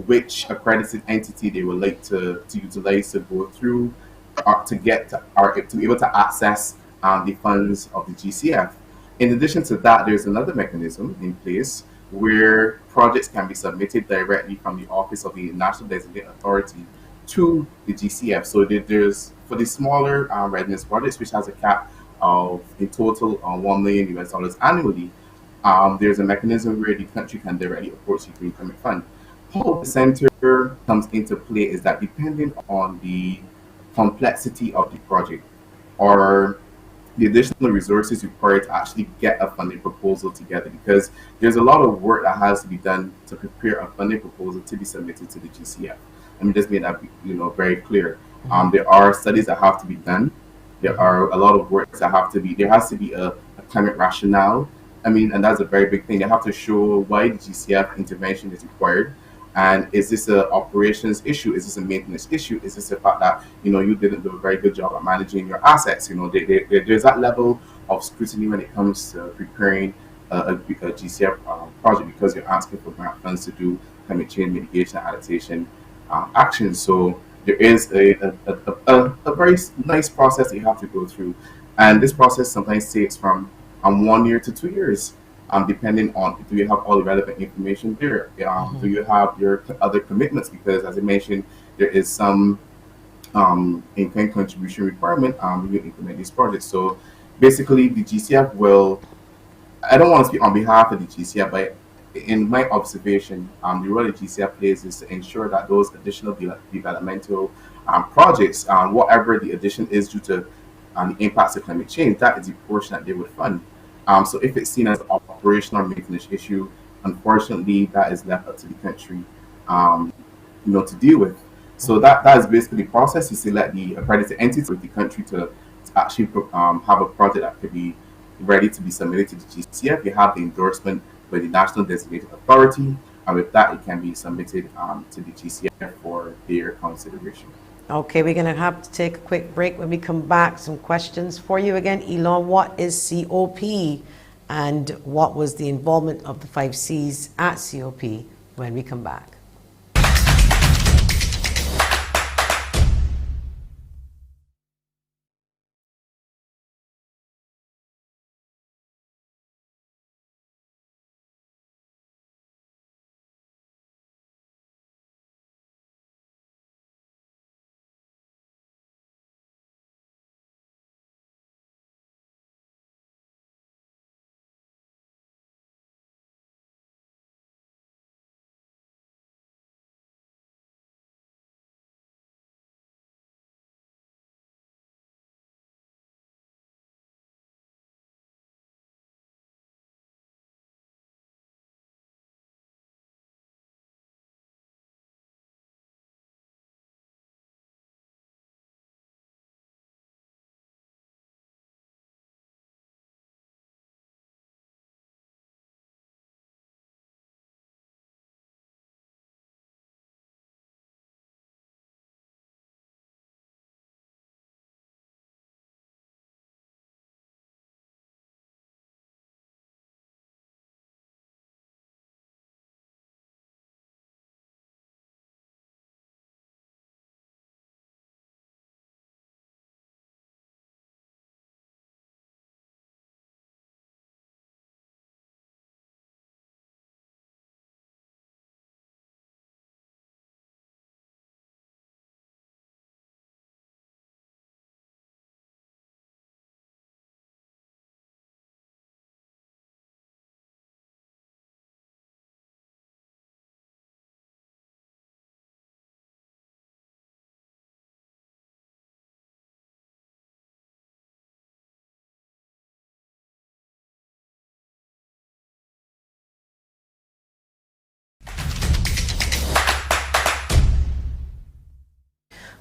which accredited entity they would like to utilize to go through to be able to access the funds of the GCF. In addition to that, there's another mechanism in place where projects can be submitted directly from the Office of the National Designated Authority to the GCF. So there's, for the smaller readiness projects, which has a cap of in total $1 million US annually, there's a mechanism where the country can directly approach the Green Climate Fund. How the center comes into play is that depending on the complexity of the project or the additional resources required to actually get a funding proposal together, because there's a lot of work that has to be done to prepare a funding proposal to be submitted to the GCF. I mean, just made that very clear. There are studies that have to be done. There are a lot of works that have to be. There has to be a climate rationale. I mean, and that's a very big thing. They have to show why the GCF intervention is required. And is this an operations issue? Is this a maintenance issue? Is this the fact that you didn't do a very good job at managing your assets? There's that level of scrutiny when it comes to preparing a GCF project because you're asking for grant funds to do climate change mitigation and adaptation actions. So there is a very nice process that you have to go through, and this process sometimes takes from 1 year to 2 years, depending on do you have all the relevant information there, do you have your other commitments, because as I mentioned, there is some in-kind contribution requirement when you implement these projects. So basically, the GCF will, I don't want to speak on behalf of the GCF, but in my observation, the role the GCF plays is to ensure that those additional developmental projects, whatever the addition is due to the impacts of climate change, that is the portion that they would fund. So if it's seen as an operational or maintenance issue, unfortunately, that is left up to the country, to deal with. So that is basically the process. You select the accredited entity with the country to actually have a project that could be ready to be submitted to the GCF. You have the endorsement by the National Designated Authority, and with that, it can be submitted to the GCF for their consideration. Okay, we're going to have to take a quick break. When we come back, some questions for you again. Elon, what is COP, and what was the involvement of the 5 Cs at COP when we come back?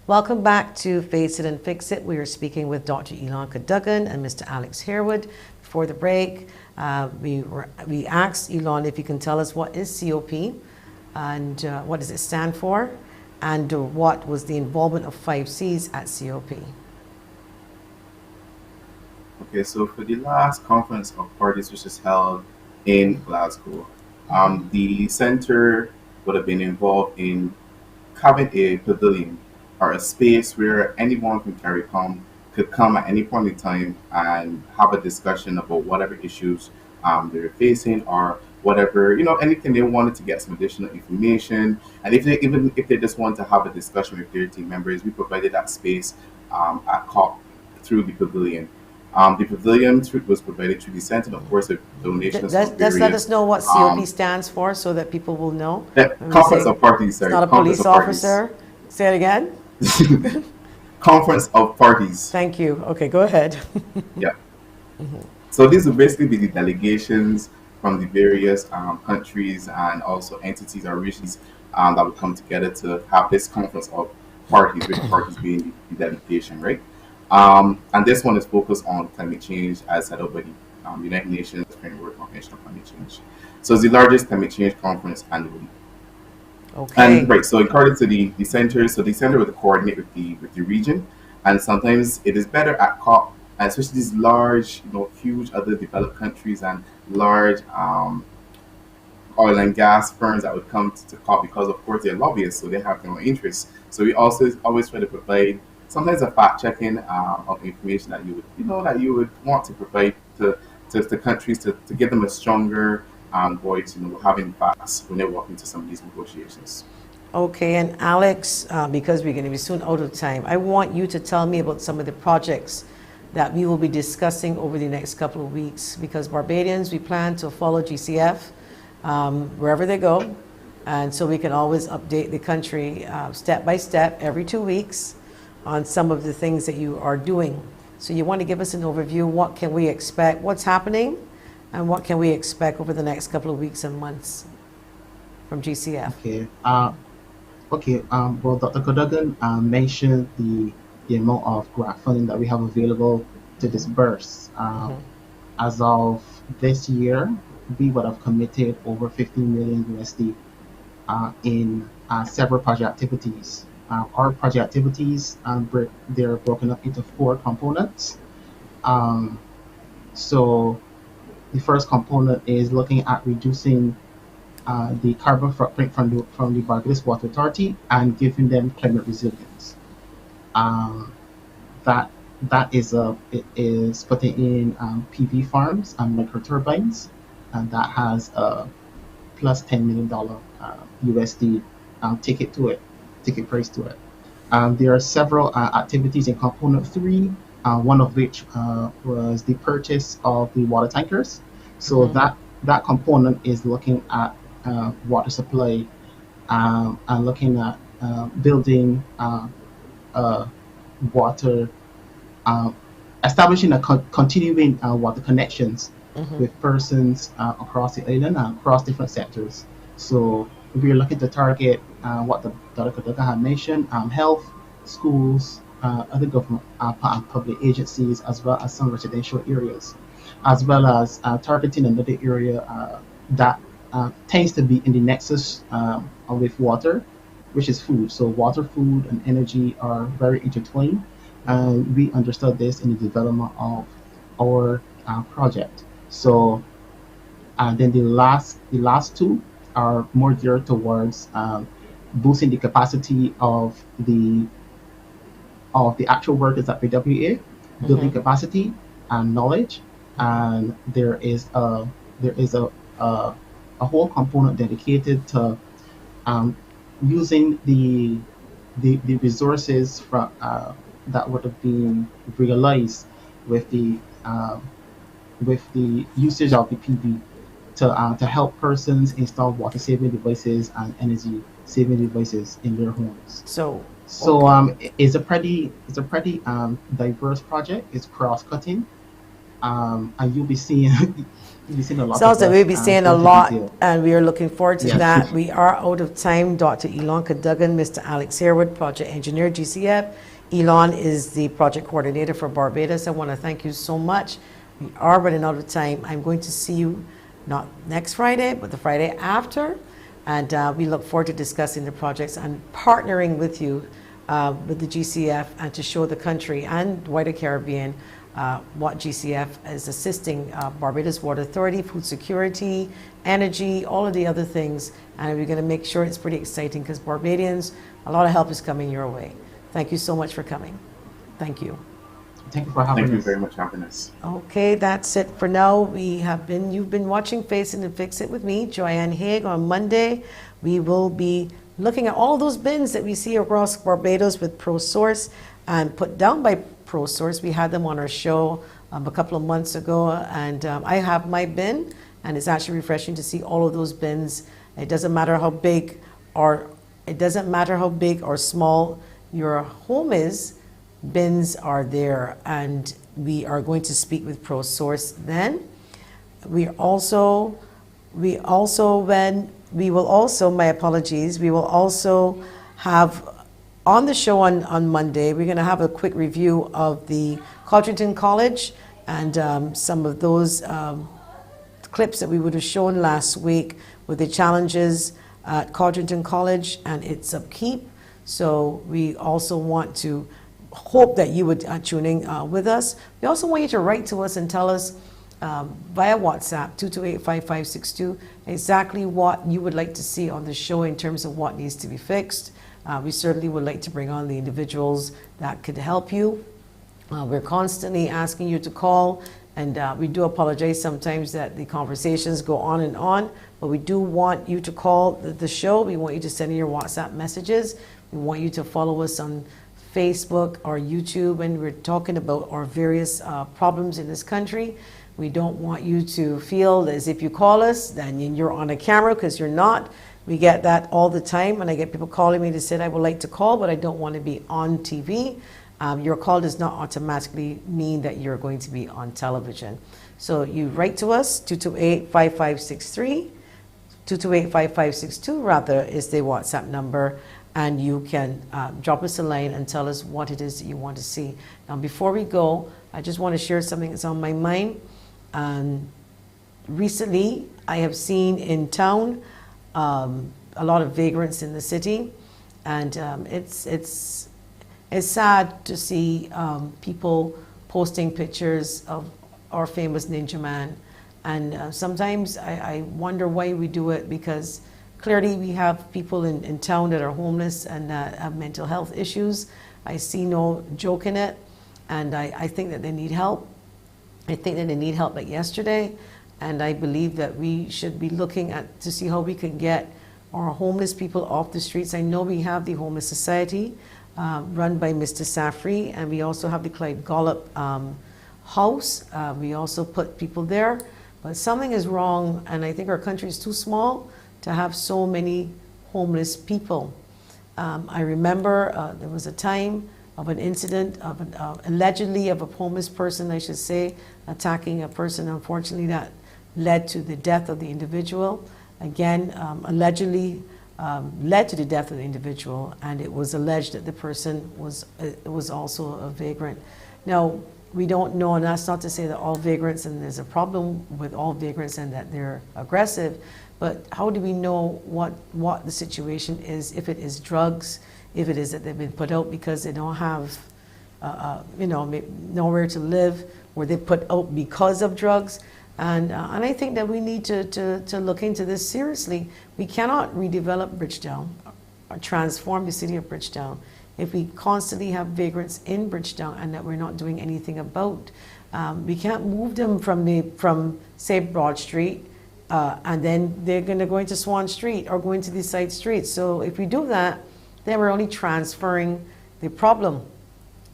Welcome back to Face It and Fix It. We are speaking with Dr. ELON CADOGAN and Mr. Alex HAREWOOD. Before the break, we asked ELON if he can tell us what is COP and what does it stand for, and what was the involvement of 5 Cs at COP. Okay, so for the last conference of parties, which is held in Glasgow, the center would have been involved in having a pavilion or a space where anyone could come at any point in time and have a discussion about whatever issues they're facing, or whatever, anything they wanted to get some additional information. And even if they just want to have a discussion with their team members, we provided that space at COP through the pavilion. The pavilion was provided through the center, of course, with donations. Just let us know what COP stands for so that people will know. Conference of Parties, sorry. It's not a police officer. Say it again. Conference of Parties. Thank you. Okay, go ahead. Yeah. So these will basically be the delegations from the various countries and also entities or regions that will come together to have this conference of parties, with parties being the delegation, right? And this one is focused on climate change as set up by the United Nations Framework Convention on Climate Change. So it's the largest climate change conference annually. Okay. And right, so according to the center, so the center will coordinate with the region, and sometimes it is better at COP, and especially these large, huge other developed countries and large oil and gas firms that would come to court because, of course, they're lobbyists, so they have their own interests. So we also always try to provide sometimes a fact checking of information that you would want to provide to countries to give them a stronger voice, having facts when they walk into some of these negotiations. Okay, and Alex, because we're going to be soon out of time, I want you to tell me about some of the projects that we will be discussing over the next couple of weeks, because Barbadians, we plan to follow GCF wherever they go, and so we can always update the country step by step every 2 weeks on some of the things that you are doing. So you want to give us an overview, what can we expect, what's happening, and what can we expect over the next couple of weeks and months from GCF? Okay. Well, Dr. CADOGAN mentioned the amount of grant funding that we have available to disburse. As of this year, we would have committed over 15 million USD in several project activities. Our project activities, they're broken up into 4 components. So the first component is looking at reducing the carbon footprint from the Barbados Water Authority and giving them climate resilience. That is putting in PV farms and microturbines, and that has a plus $10 million USD ticket price to it. There are several activities in component 3, one of which was the purchase of the water tankers. So that component is looking at water supply and looking at building water, establishing continuing water connections with persons across the island and across different sectors. So we're looking to target what Dr. CADOGAN had mentioned, health, schools, other government public agencies, as well as some residential areas, as well as targeting another area that tends to be in the nexus with water, which is food. So water, food, and energy are very intertwined, and we understood this in the development of our project. So then the last 2 are more geared towards boosting the capacity of the actual workers at PWA, building capacity and knowledge, and there is a whole component dedicated to using the resources from that would have been realized with the usage of the PV to help persons install water saving devices and energy saving devices in their homes. So it's a pretty diverse project. It's cross-cutting, and you'll be seeing a lot. Sounds like we'll be seeing a lot, and we are looking forward to that. We are out of time. Dr. ELON CADOGAN, Mr. Alex Harewood, project engineer, GCF. ELON is the project coordinator for Barbados. I want to thank you so much. We are running out of time. I'm going to see you not next Friday, but the Friday after. And we look forward to discussing the projects and partnering with you with the GCF and to show the country and wider Caribbean what GCF is assisting Barbados Water Authority, food security, energy, all of the other things. And we're going to make sure it's pretty exciting because Barbadians, a lot of help is coming your way. Thank you so much for coming. Thank you. Thank you for having us. Thank you very much for having us. Okay, that's it for now. You've been watching Face It and Fix It with me, Joanne Haigh. On Monday, we will be looking at all those bins that we see across Barbados with ProSource and put down by ProSource. We had them on our show a couple of months ago, and I have my bin, and it's actually refreshing to see all of those bins. It doesn't matter how big or small your home is, bins are there, and we are going to speak with ProSource then. We will also, have on the show on Monday, we're going to have a quick review of the Codrington College and some of those clips that we would have shown last week with the challenges at Codrington College and its upkeep. So we also want to hope that you would tune in with us. We also want you to write to us and tell us via WhatsApp, 228-5562, exactly what you would like to see on the show in terms of what needs to be fixed. We certainly would like to bring on the individuals that could help you. We're constantly asking you to call, and we do apologize sometimes that the conversations go on, but we do want you to call the show. We want you to send in your WhatsApp messages. We want you to follow us on Facebook or YouTube, and we're talking about our various problems in this country. We don't want you to feel as if you call us, then you're on a camera, because you're not. We get that all the time, and I get people calling me to say, I would like to call, but I don't want to be on TV. Your call does not automatically mean that you're going to be on television. So you write to us, 228-5563, 228-5562 rather is the WhatsApp number, and you can drop us a line and tell us what it is that you want to see. Now before we go, I just want to share something that's on my mind. Recently, I have seen in town a lot of vagrants in the city, and it's sad to see people posting pictures of our famous Ninja Man, and sometimes I wonder why we do it, because clearly we have people in town that are homeless and have mental health issues. I see no joke in it, and I think that they need help. I think that they need help like yesterday, and I believe that we should be looking at to see how we can get our homeless people off the streets. I know we have the Homeless Society run by Mr. Safri, and we also have the CLYDE Gollop house. We also put people there, but something is wrong, and I think our country is too small to have so many homeless people. I remember there was a time of an incident of allegedly of a homeless person, I should say, attacking a person. Unfortunately, that led to the death of the individual. Again, allegedly led to the death of the individual, and it was alleged that the person was also a vagrant. Now, we don't know, and that's not to say that all vagrants, and there's a problem with all vagrants and that they're aggressive, but how do we know what the situation is, if it is drugs, if it is that they've been put out because they don't have nowhere to live, or they put out because of drugs. And I think that we need to look into this seriously. We cannot redevelop Bridgetown or transform the city of Bridgetown if we constantly have vagrants in Bridgetown and that we're not doing anything about. We can't move them from say Broad Street and then they're going to go into Swan Street or go into these side streets. So if we do that, then we're only transferring the problem.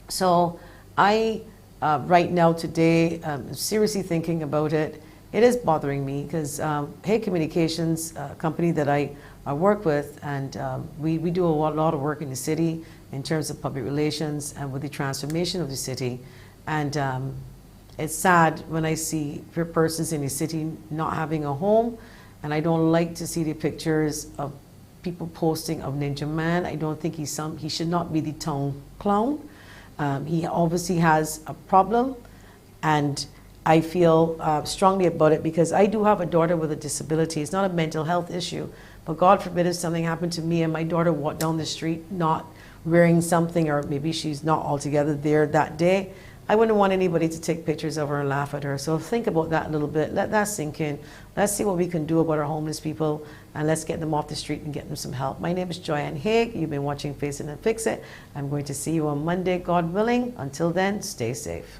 So I right now today, seriously thinking about it. It is bothering me because Haigh Communications, a company that I work with, and we do a lot of work in the city in terms of public relations and with the transformation of the city. And it's sad when I see persons in the city not having a home, and I don't like to see the pictures of people posting of Ninja Man. I don't think he should not be the town clown. He obviously has a problem, and I feel strongly about it because I do have a daughter with a disability. It's not a mental health issue, but God forbid if something happened to me and my daughter walked down the street not wearing something, or maybe she's not altogether there that day, I wouldn't want anybody to take pictures of her and laugh at her. So think about that a little bit. Let that sink in. Let's see what we can do about our homeless people, and let's get them off the street and get them some help. My name is Joanne Haigh. You've been watching Face It and Fix It. I'm going to see you on Monday, God willing. Until then, stay safe.